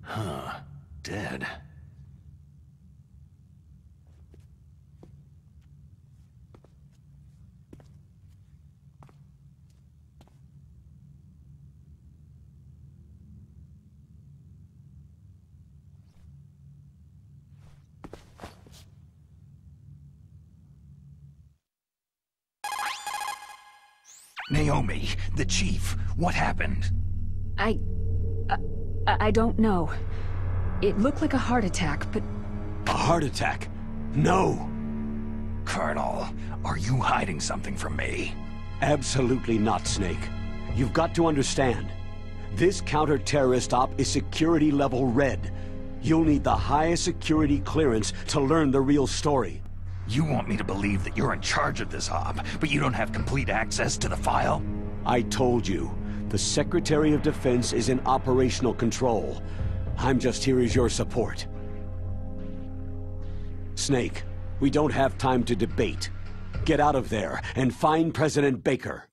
Huh. Dead. Naomi, the chief, what happened? I don't know. It looked like a heart attack, but... A heart attack? No! Colonel, are you hiding something from me? Absolutely not, Snake. You've got to understand. This counter-terrorist op is security level red. You'll need the highest security clearance to learn the real story. You want me to believe that you're in charge of this op, but you don't have complete access to the file? I told you. The Secretary of Defense is in operational control. I'm just here as your support. Snake, we don't have time to debate. Get out of there and find President Baker.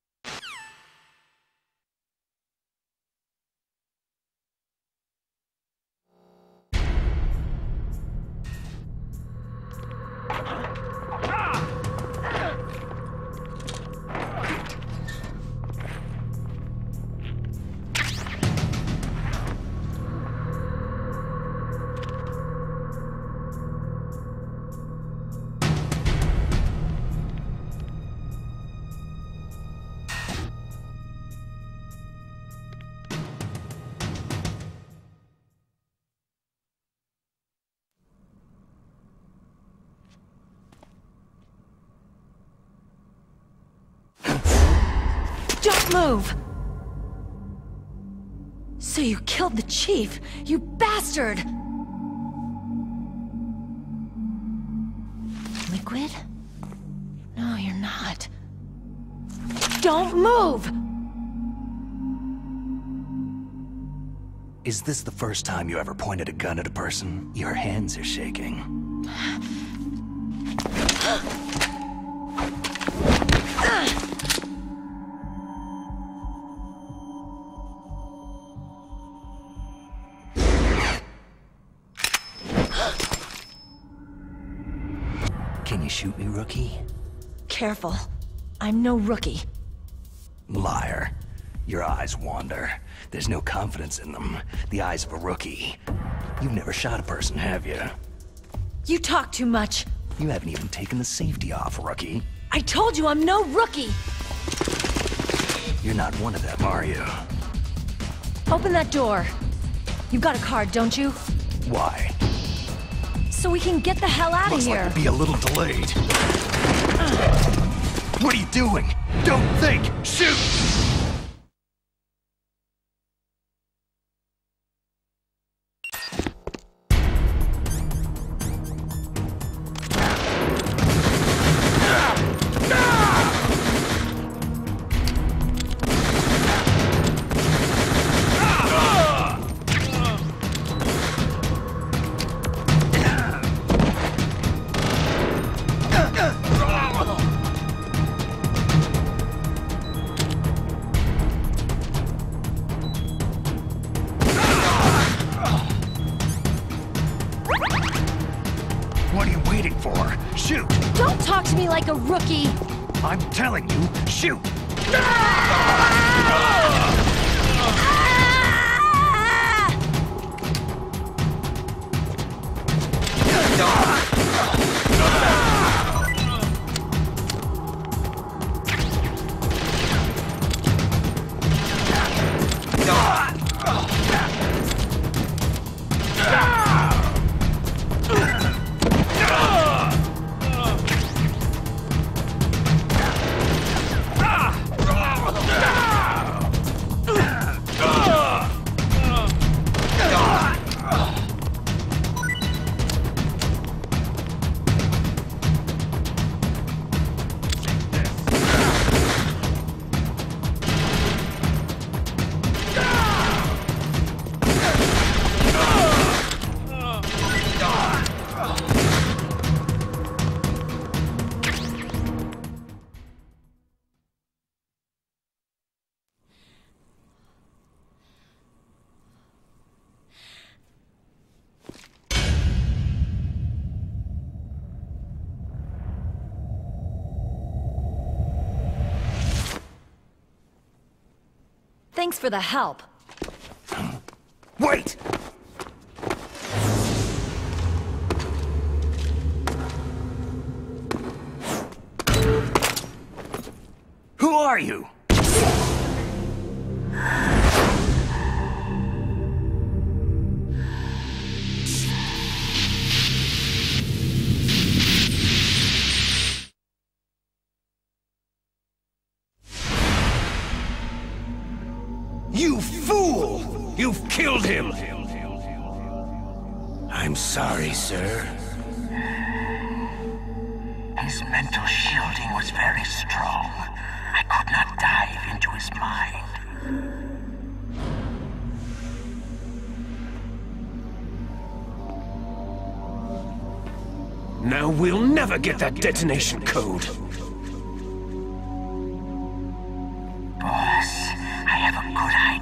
Don't move! So you killed the chief, you bastard! Liquid? No, you're not. Don't move! Is this the first time you ever pointed a gun at a person? Your hands are shaking. Can you shoot me, rookie? Careful. I'm no rookie. Liar. Your eyes wander. There's no confidence in them. The eyes of a rookie. You've never shot a person, have you? You talk too much. You haven't even taken the safety off, rookie. I told you I'm no rookie! You're not one of them, are you? Open that door. You got a card, don't you? Why? So we can get the hell out of Looks here. like we'll be a little delayed. What are you doing? Don't think! Shoot! What are you waiting for? Shoot! Don't talk to me like a rookie! I'm telling you, shoot! Thanks for the help. Wait! Who are you? You fool! You've killed him! I'm sorry, sir. His mental shielding was very strong. I could not dive into his mind. Now we'll never get that detonation code. Boss, I have a good idea.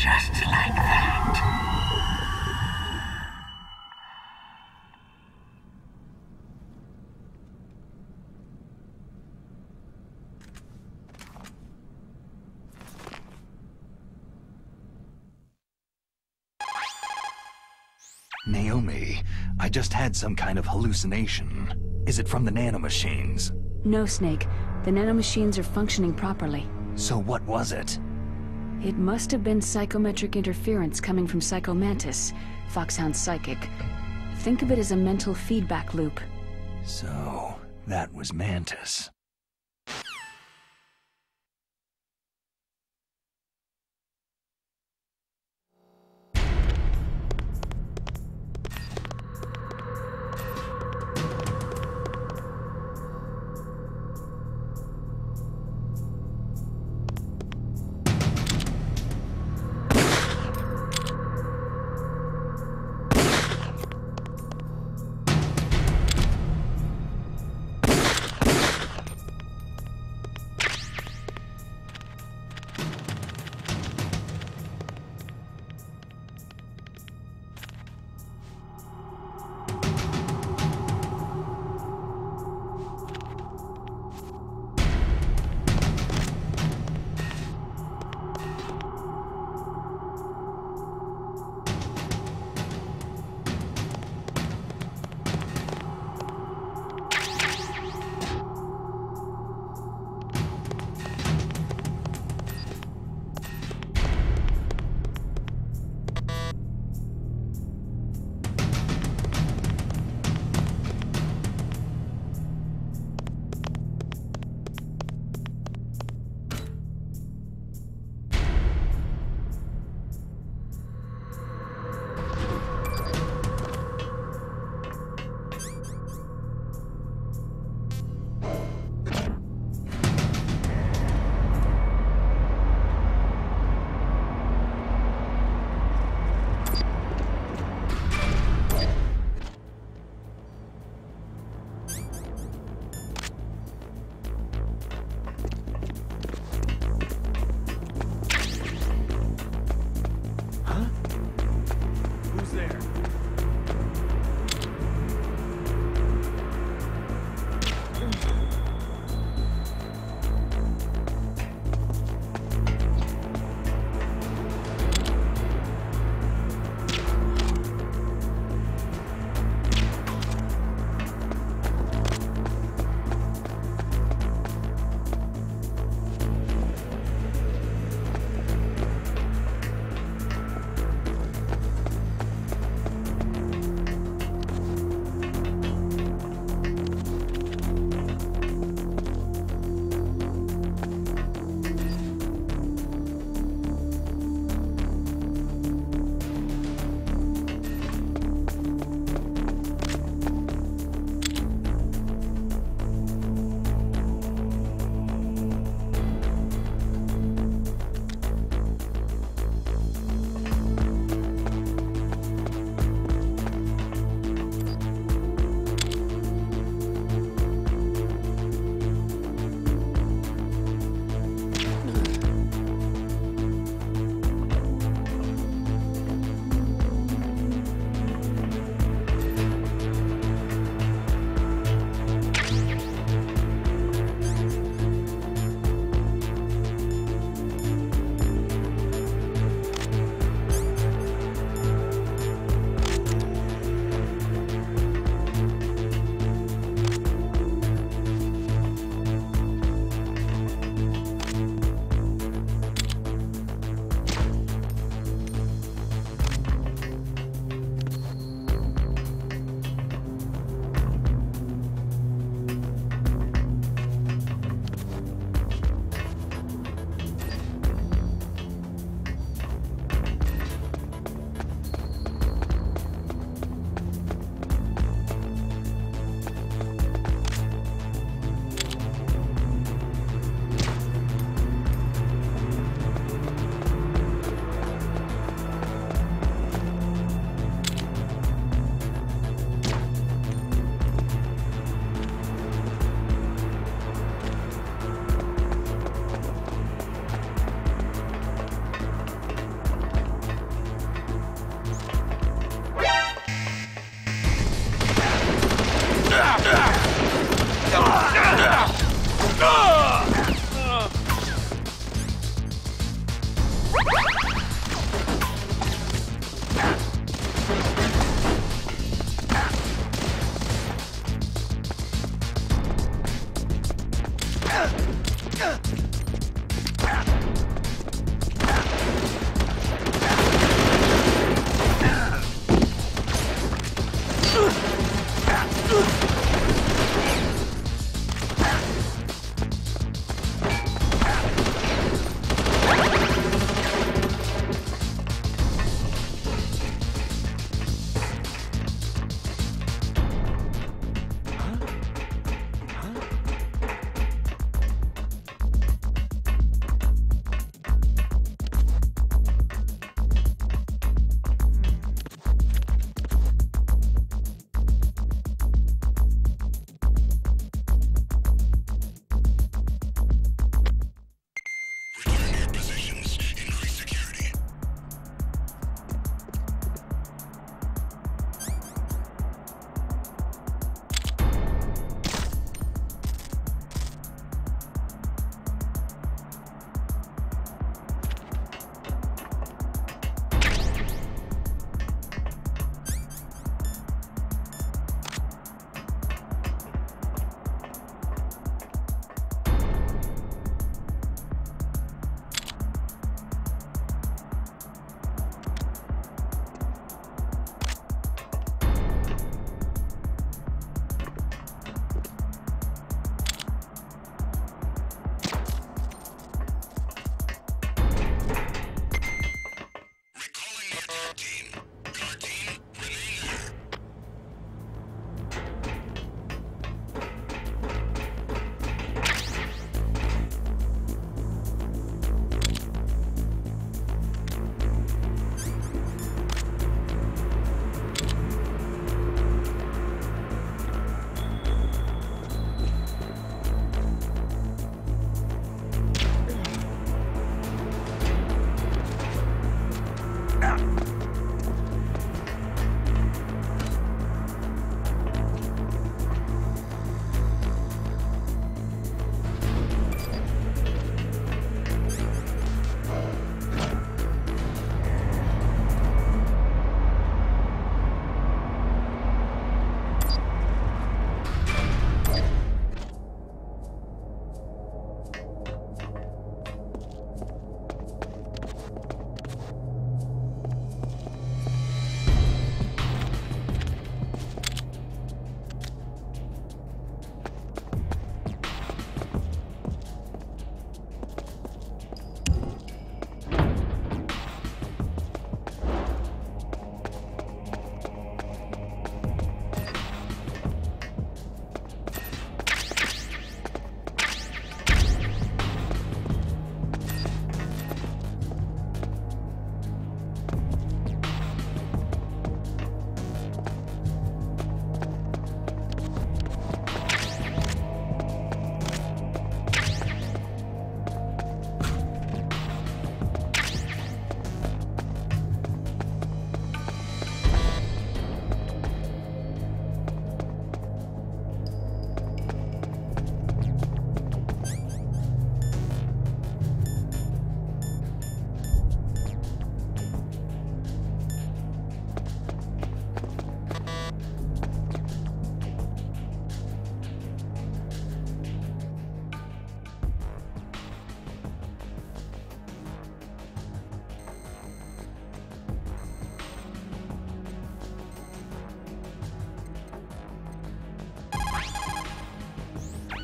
just like that. Naomi, I just had some kind of hallucination. Is it from the nanomachines? No, Snake. The nanomachines are functioning properly. So what was it? It must have been psychometric interference coming from Psycho Mantis, Foxhound's psychic. Think of it as a mental feedback loop. So, that was Mantis.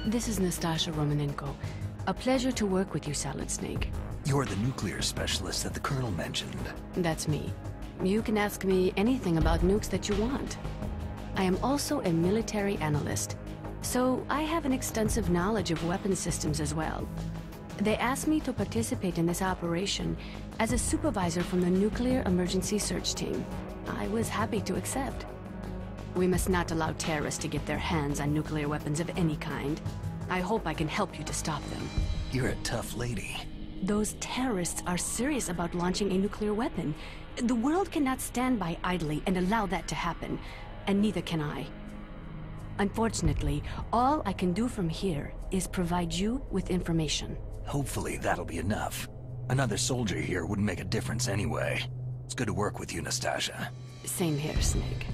This is Nastasha Romanenko. A pleasure to work with you, Solid Snake. You're the nuclear specialist that the Colonel mentioned. That's me. You can ask me anything about nukes that you want. I am also a military analyst, so I have an extensive knowledge of weapon systems as well. They asked me to participate in this operation as a supervisor from the Nuclear Emergency Search Team. I was happy to accept. We must not allow terrorists to get their hands on nuclear weapons of any kind. I hope I can help you to stop them. You're a tough lady. Those terrorists are serious about launching a nuclear weapon. The world cannot stand by idly and allow that to happen, and neither can I. Unfortunately, all I can do from here is provide you with information. Hopefully that'll be enough. Another soldier here wouldn't make a difference anyway. It's good to work with you, Nastasha. Same here, Snake.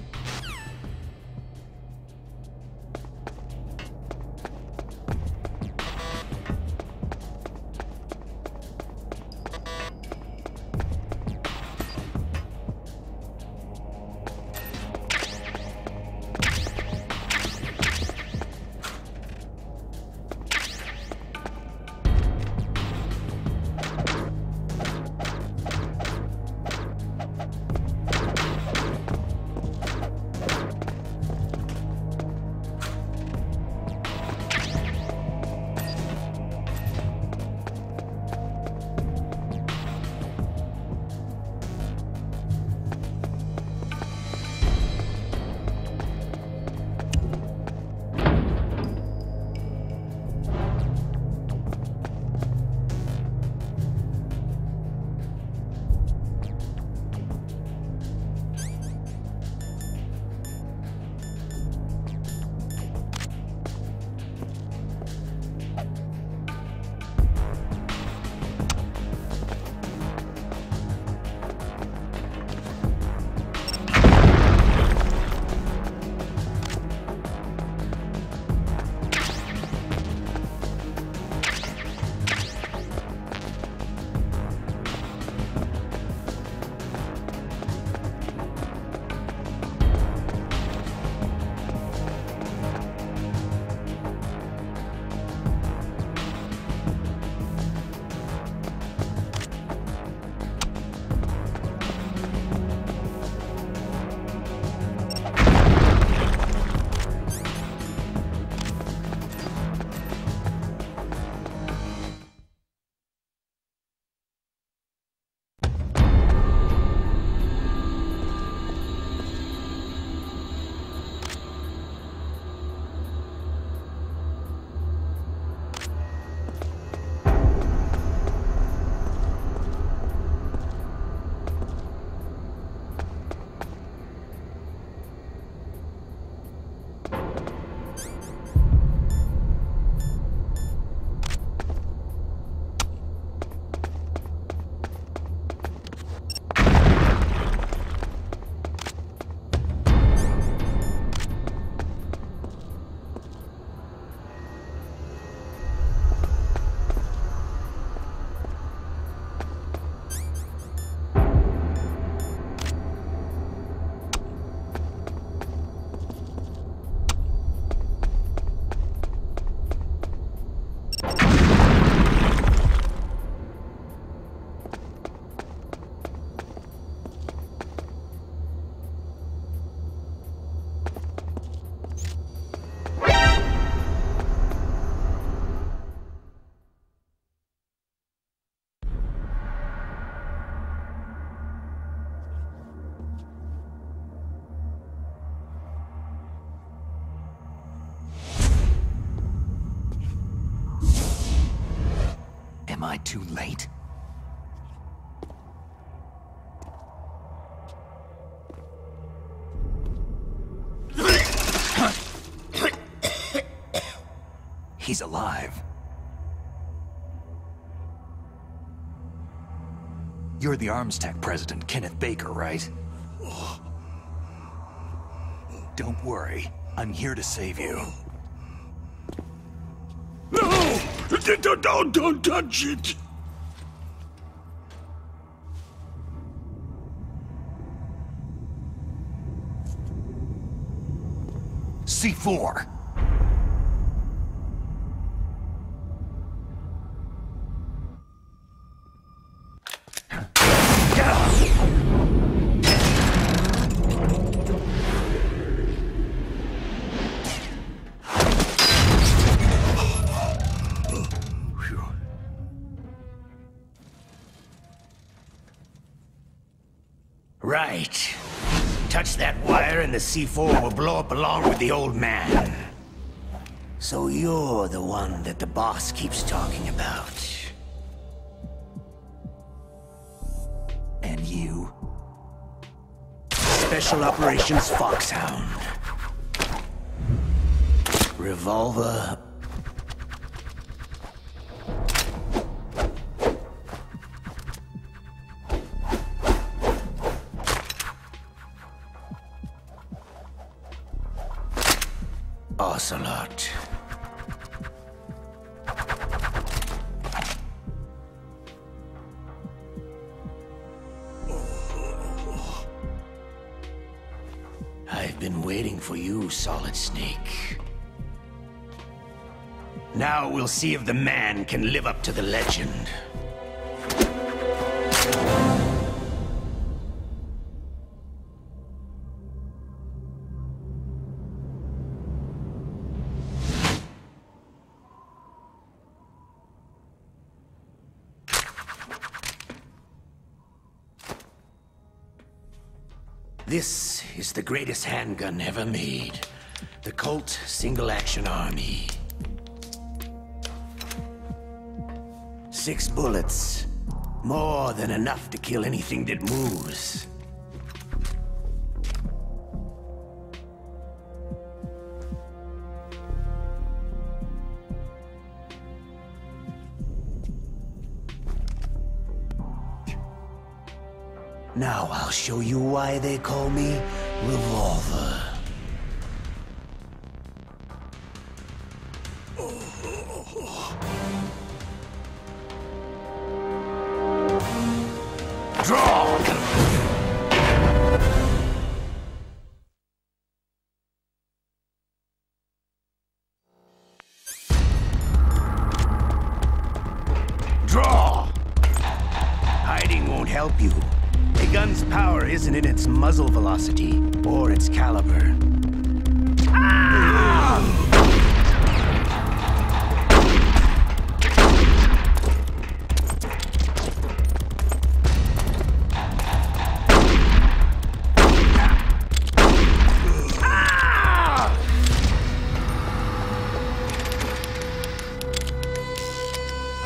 Am I too late? He's alive. You're the Arms Tech president, Kenneth Baker, right? Don't worry. I'm here to save you. No! Don't touch it! C4! Right. Touch that wire and the C4 will blow up along with the old man. So you're the one that the boss keeps talking about. And you? Special Operations Foxhound. Revolver. Ocelot. I've been waiting for you, Solid Snake. Now we'll see if the man can live up to the legend. This is the greatest handgun ever made. The Colt Single Action Army. 6 bullets. More than enough to kill anything that moves. Now I'll show you why they call me Revolver. Draw! Draw! Hiding won't help you. A gun's power isn't in its muzzle velocity or its caliber.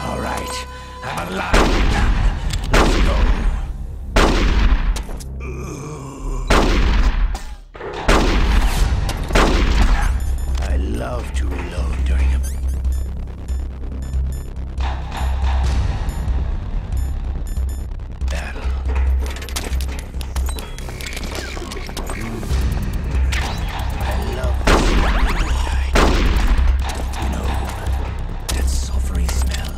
All right, I'm alive. Let's go. I love to reload during a battle. I love this. You know, that sulfury smell.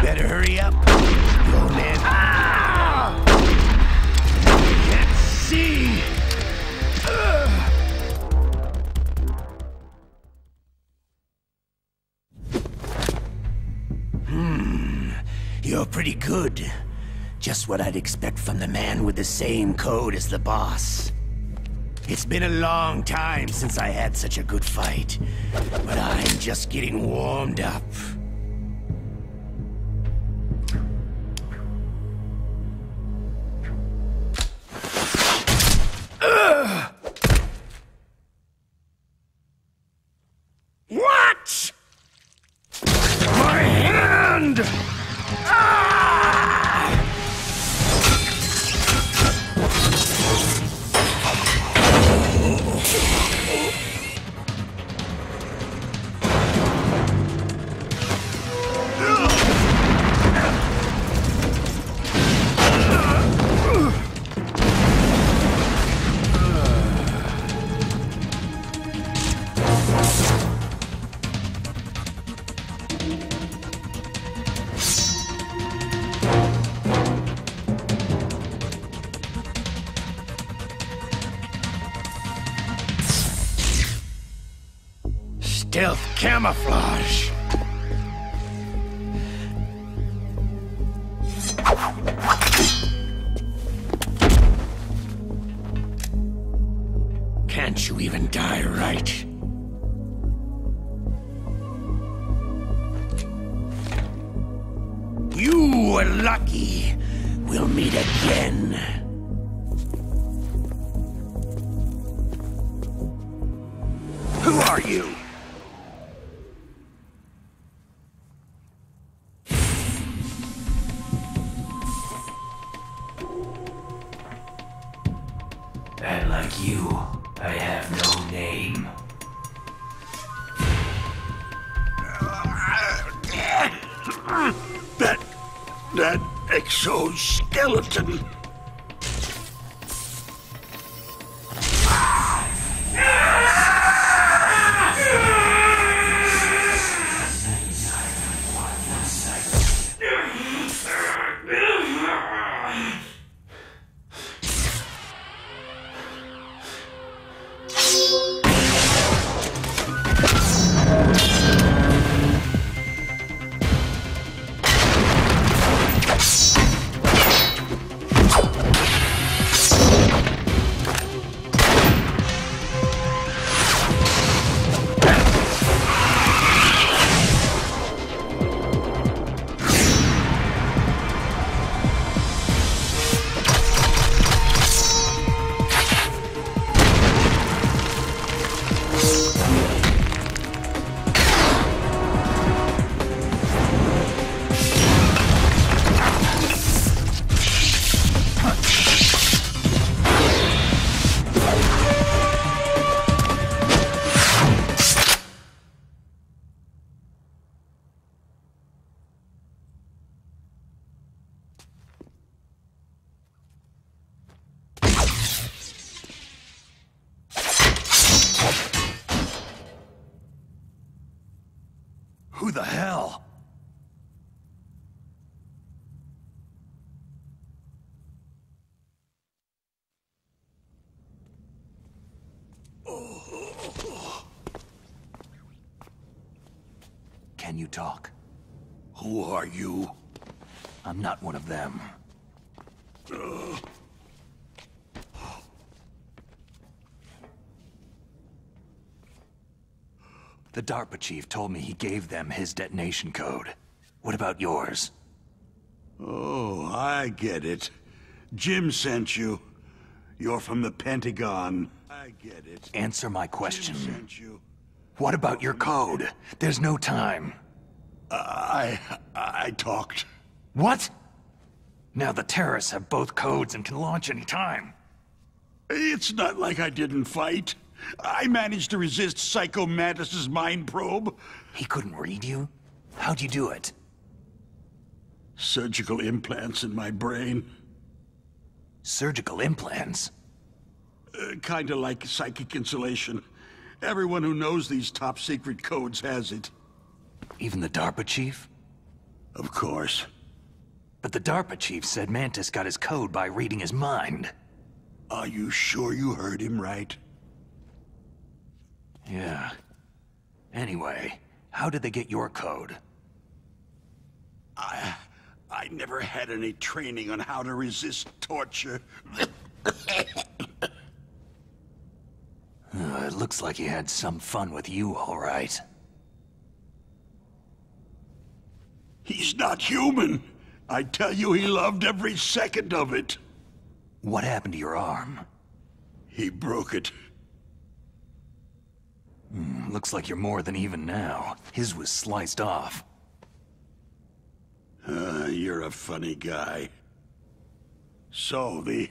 Better hurry up, old man. Can't see. You're pretty good. Just what I'd expect from the man with the same code as the boss. It's been a long time since I had such a good fight, but I'm just getting warmed up. What? My hand! Stealth camouflage. Can't you even die right? You were lucky. We'll meet again. Who are you? And like you, I have no name. That exoskeleton. Who the hell? Can you talk? Who are you? I'm not one of them. The DARPA chief told me he gave them his detonation code. What about yours? Oh, I get it. Jim sent you. You're from the Pentagon. I get it. Answer my question. Jim sent you. What about your code? There's no time. I talked. What? Now the terrorists have both codes and can launch any time. It's not like I didn't fight. I managed to resist Psycho Mantis's mind probe. He couldn't read you? How'd you do it? Surgical implants in my brain. Surgical implants? Kinda like psychic insulation. Everyone who knows these top-secret codes has it. Even the DARPA chief? Of course. But the DARPA chief said Mantis got his code by reading his mind. Are you sure you heard him right? Yeah. Anyway, how did they get your code? I never had any training on how to resist torture. It looks like he had some fun with you, all right. He's not human. I tell you, he loved every second of it. What happened to your arm? He broke it. Looks like you're more than even now. His was sliced off. You're a funny guy. So, the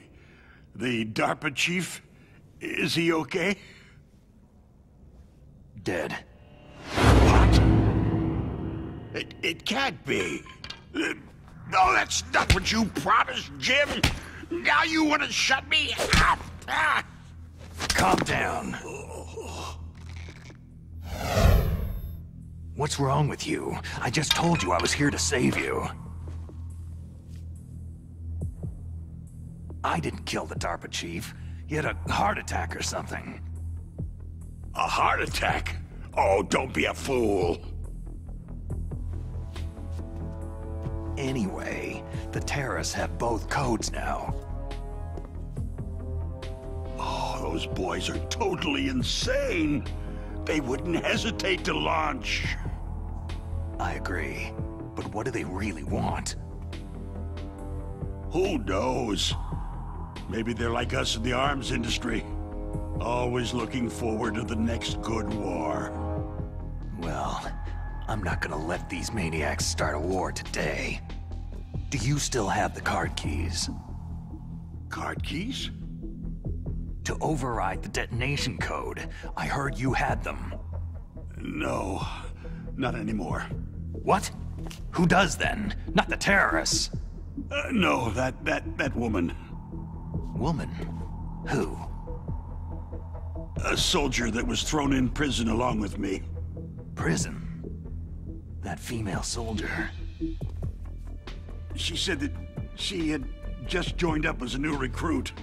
DARPA chief, is he okay? Dead. What? It can't be. No, that's not what you promised, Jim. Now you want to shut me up? Calm down. What's wrong with you? I just told you I was here to save you. I didn't kill the DARPA chief. He had a heart attack or something. A heart attack? Oh, don't be a fool. Anyway, the terrorists have both codes now. Oh, Those boys are totally insane. They wouldn't hesitate to launch. I agree. But what do they really want? Who knows? Maybe they're like us in the arms industry. Always looking forward to the next good war. Well, I'm not gonna let these maniacs start a war today. Do you still have the card keys? Card keys? To override the detonation code. I heard you had them. No, not anymore. What? Who does then? Not the terrorists. No, that woman. Woman? Who? A soldier that was thrown in prison along with me. Prison? That female soldier? She said that she had just joined up as a new recruit.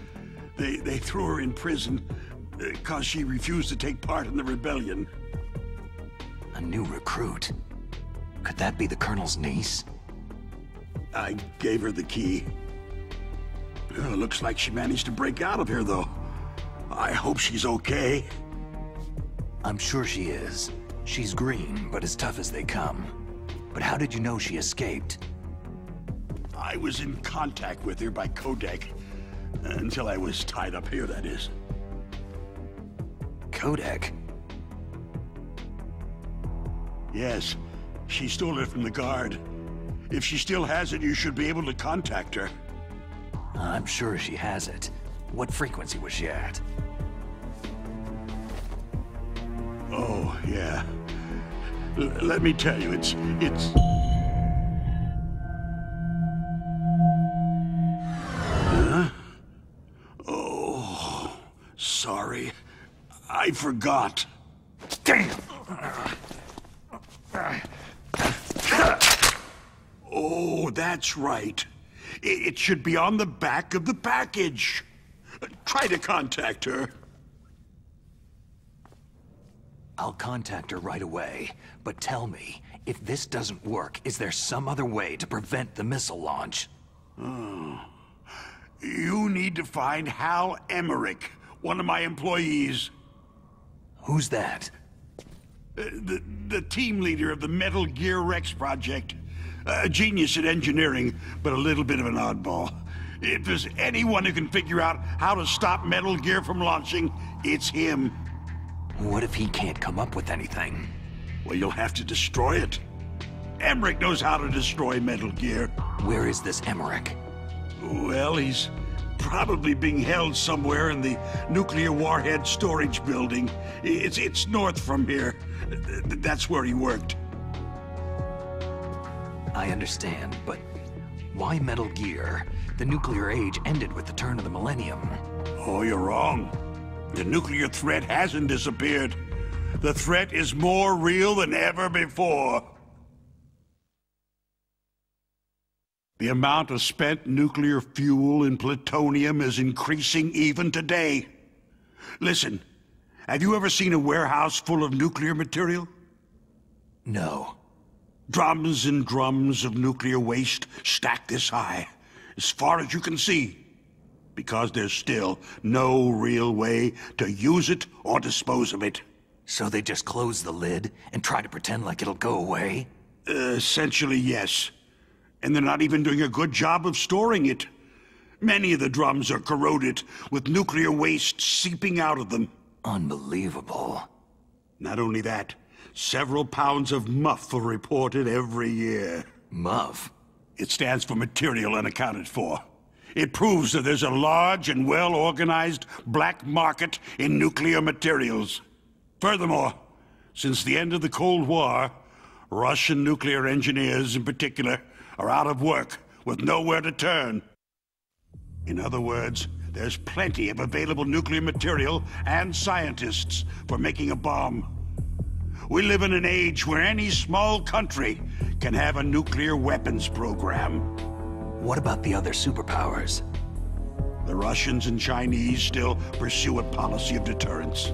They threw her in prison because she refused to take part in the rebellion. A new recruit? Could that be the Colonel's niece? I gave her the key. Looks like she managed to break out of here, though. I hope she's okay. I'm sure she is. She's green, but as tough as they come. But how did you know she escaped? I was in contact with her by codec. Until I was tied up here, that is. Codec? Yes. She stole it from the guard. If she still has it, you should be able to contact her. I'm sure she has it. What frequency was she at? Oh, yeah. Let me tell you, it's... Huh? Oh, sorry. I forgot. Damn! Oh, that's right. It should be on the back of the package. Try to contact her. I'll contact her right away. But tell me, if this doesn't work, is there some other way to prevent the missile launch? Oh. You need to find Hal Emmerich, one of my employees. Who's that? The team leader of the Metal Gear Rex project. A genius at engineering, but a little bit of an oddball. If there's anyone who can figure out how to stop Metal Gear from launching, it's him. What if he can't come up with anything? Well, you'll have to destroy it. Emmerich knows how to destroy Metal Gear. Where is this Emmerich? Well, he's probably being held somewhere in the nuclear warhead storage building. It's north from here. That's where he worked. I understand, but why Metal Gear? The nuclear age ended with the turn of the millennium. Oh, you're wrong. The nuclear threat hasn't disappeared. The threat is more real than ever before. The amount of spent nuclear fuel and plutonium is increasing even today. Listen, have you ever seen a warehouse full of nuclear material? No. Drums and drums of nuclear waste stacked this high, as far as you can see, because there's still no real way to use it or dispose of it. So they just close the lid and try to pretend like it'll go away? Essentially, yes. And they're not even doing a good job of storing it. Many of the drums are corroded, with nuclear waste seeping out of them. Unbelievable. Not only that, several pounds of MUF are reported every year. MUF? It stands for Material Unaccounted For. It proves that there's a large and well-organized black market in nuclear materials. Furthermore, since the end of the Cold War, Russian nuclear engineers in particular are out of work with nowhere to turn. In other words, there's plenty of available nuclear material and scientists for making a bomb. We live in an age where any small country can have a nuclear weapons program. What about the other superpowers? The Russians and Chinese still pursue a policy of deterrence.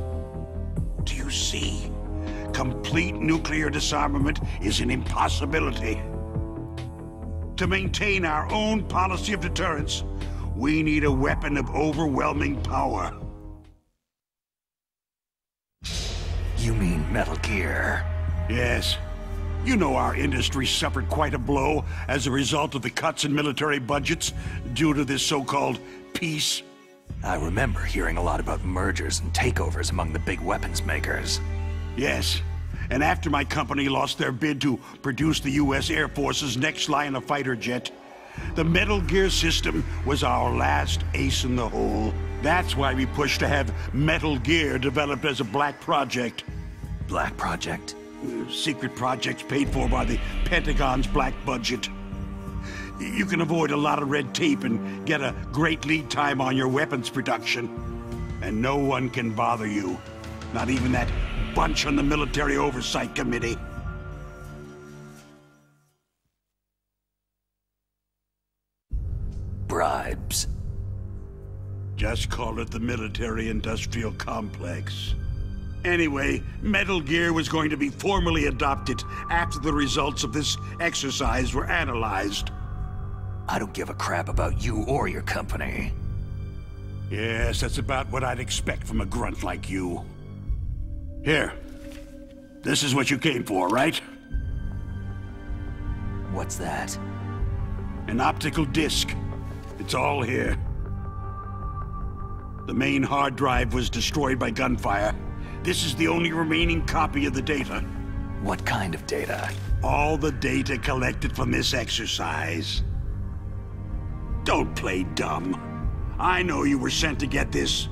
Do you see? Complete nuclear disarmament is an impossibility. To maintain our own policy of deterrence, we need a weapon of overwhelming power. You mean Metal Gear? Yes. You know our industry suffered quite a blow as a result of the cuts in military budgets due to this so-called peace. I remember hearing a lot about mergers and takeovers among the big weapons makers. Yes. And after my company lost their bid to produce the U.S. Air Force's next line of fighter jet, the Metal Gear system was our last ace in the hole. That's why we pushed to have Metal Gear developed as a black project. Black project? Secret projects paid for by the Pentagon's black budget. You can avoid a lot of red tape and get a great lead time on your weapons production. And no one can bother you. Not even that bunch on the Military Oversight Committee. Bribes. Just call it the military-industrial complex. Anyway, Metal Gear was going to be formally adopted after the results of this exercise were analyzed. I don't give a crap about you or your company. Yes, that's about what I'd expect from a grunt like you. Here. This is what you came for, right? What's that? An optical disc. It's all here. The main hard drive was destroyed by gunfire. This is the only remaining copy of the data. What kind of data? All the data collected from this exercise. Don't play dumb. I know you were sent to get this.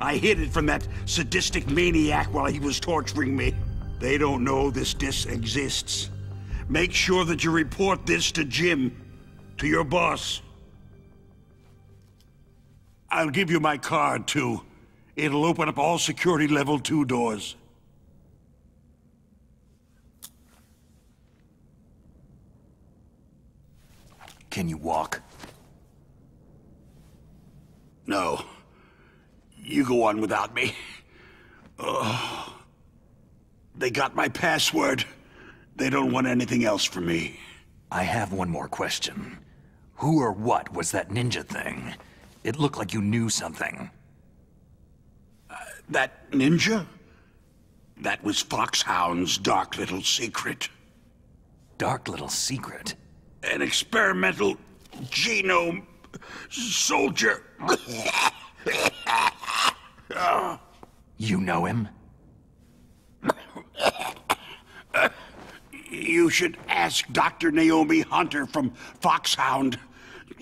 I hid it from that sadistic maniac while he was torturing me. They don't know this disc exists. Make sure that you report this to Jim, to your boss. I'll give you my card, too. It'll open up all security level 2 doors. Can you walk? No. You go on without me. They got my password. They don't want anything else from me. I have one more question. Who or what was that ninja thing? It looked like you knew something. That ninja? That was Foxhound's dark little secret. Dark little secret? An experimental genome soldier. You know him? You should ask Dr. Naomi Hunter from Foxhound.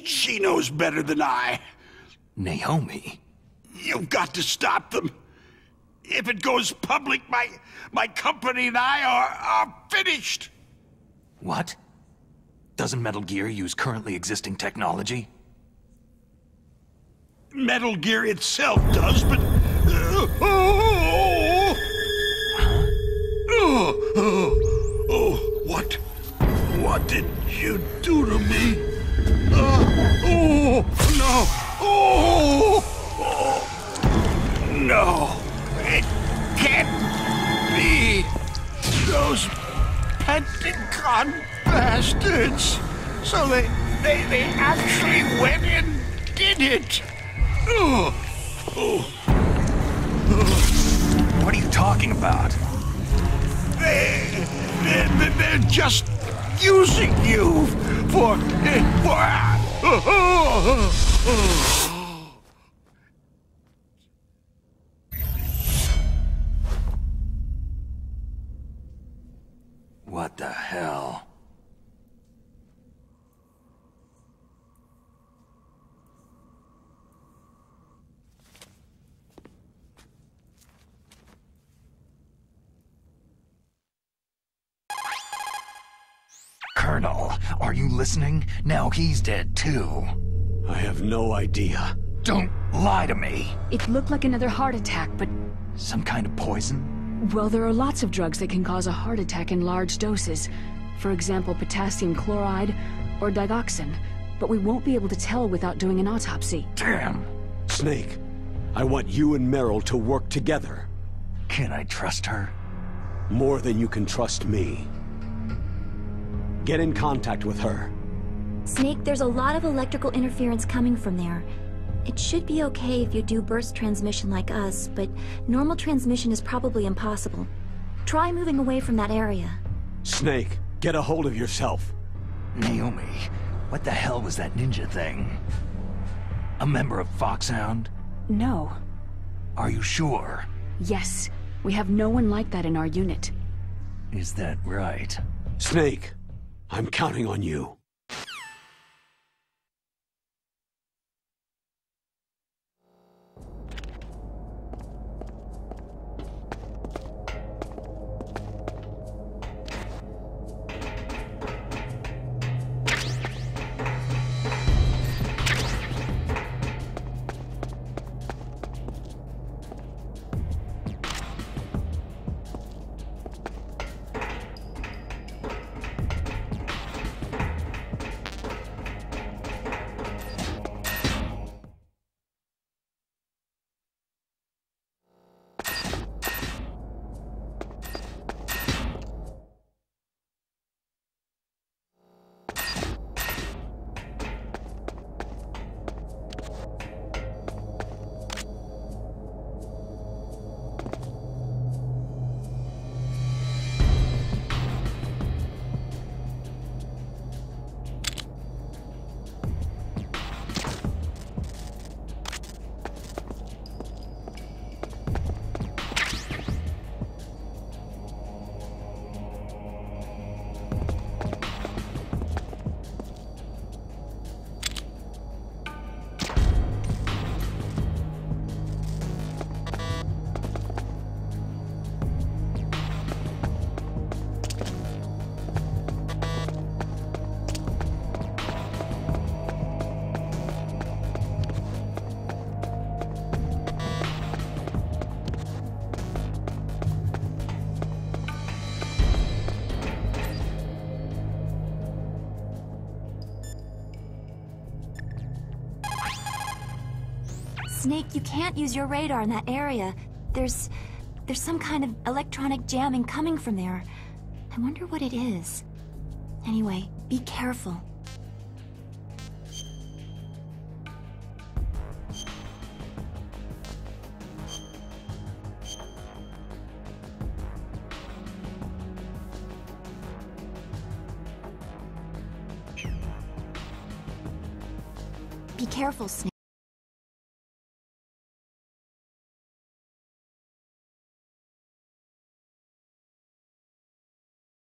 She knows better than I. Naomi? You've got to stop them. If it goes public, my company and I are finished. What? Doesn't Metal Gear use currently existing technology? Metal Gear itself does, but... What did you do to me? No! It can't be! Those Pentagon bastards! So they actually went and did it! What are you talking about? They're just using you for... What the hell? Colonel, are you listening? Now he's dead too. I have no idea. Don't lie to me. It looked like another heart attack, but... Some kind of poison? Well, there are lots of drugs that can cause a heart attack in large doses. For example, potassium chloride or digoxin. But we won't be able to tell without doing an autopsy. Damn. Snake, I want you and Meryl to work together. Can I trust her? More than you can trust me. Get in contact with her. Snake, there's a lot of electrical interference coming from there. It should be okay if you do burst transmission like us, but normal transmission is probably impossible. Try moving away from that area. Snake, get a hold of yourself. Naomi, what the hell was that ninja thing? A member of Foxhound? No. Are you sure? Yes. We have no one like that in our unit. Is that right? Snake, I'm counting on you. Snake, you can't use your radar in that area. There's some kind of electronic jamming coming from there. I wonder what it is. Anyway, be careful. Be careful, Snake.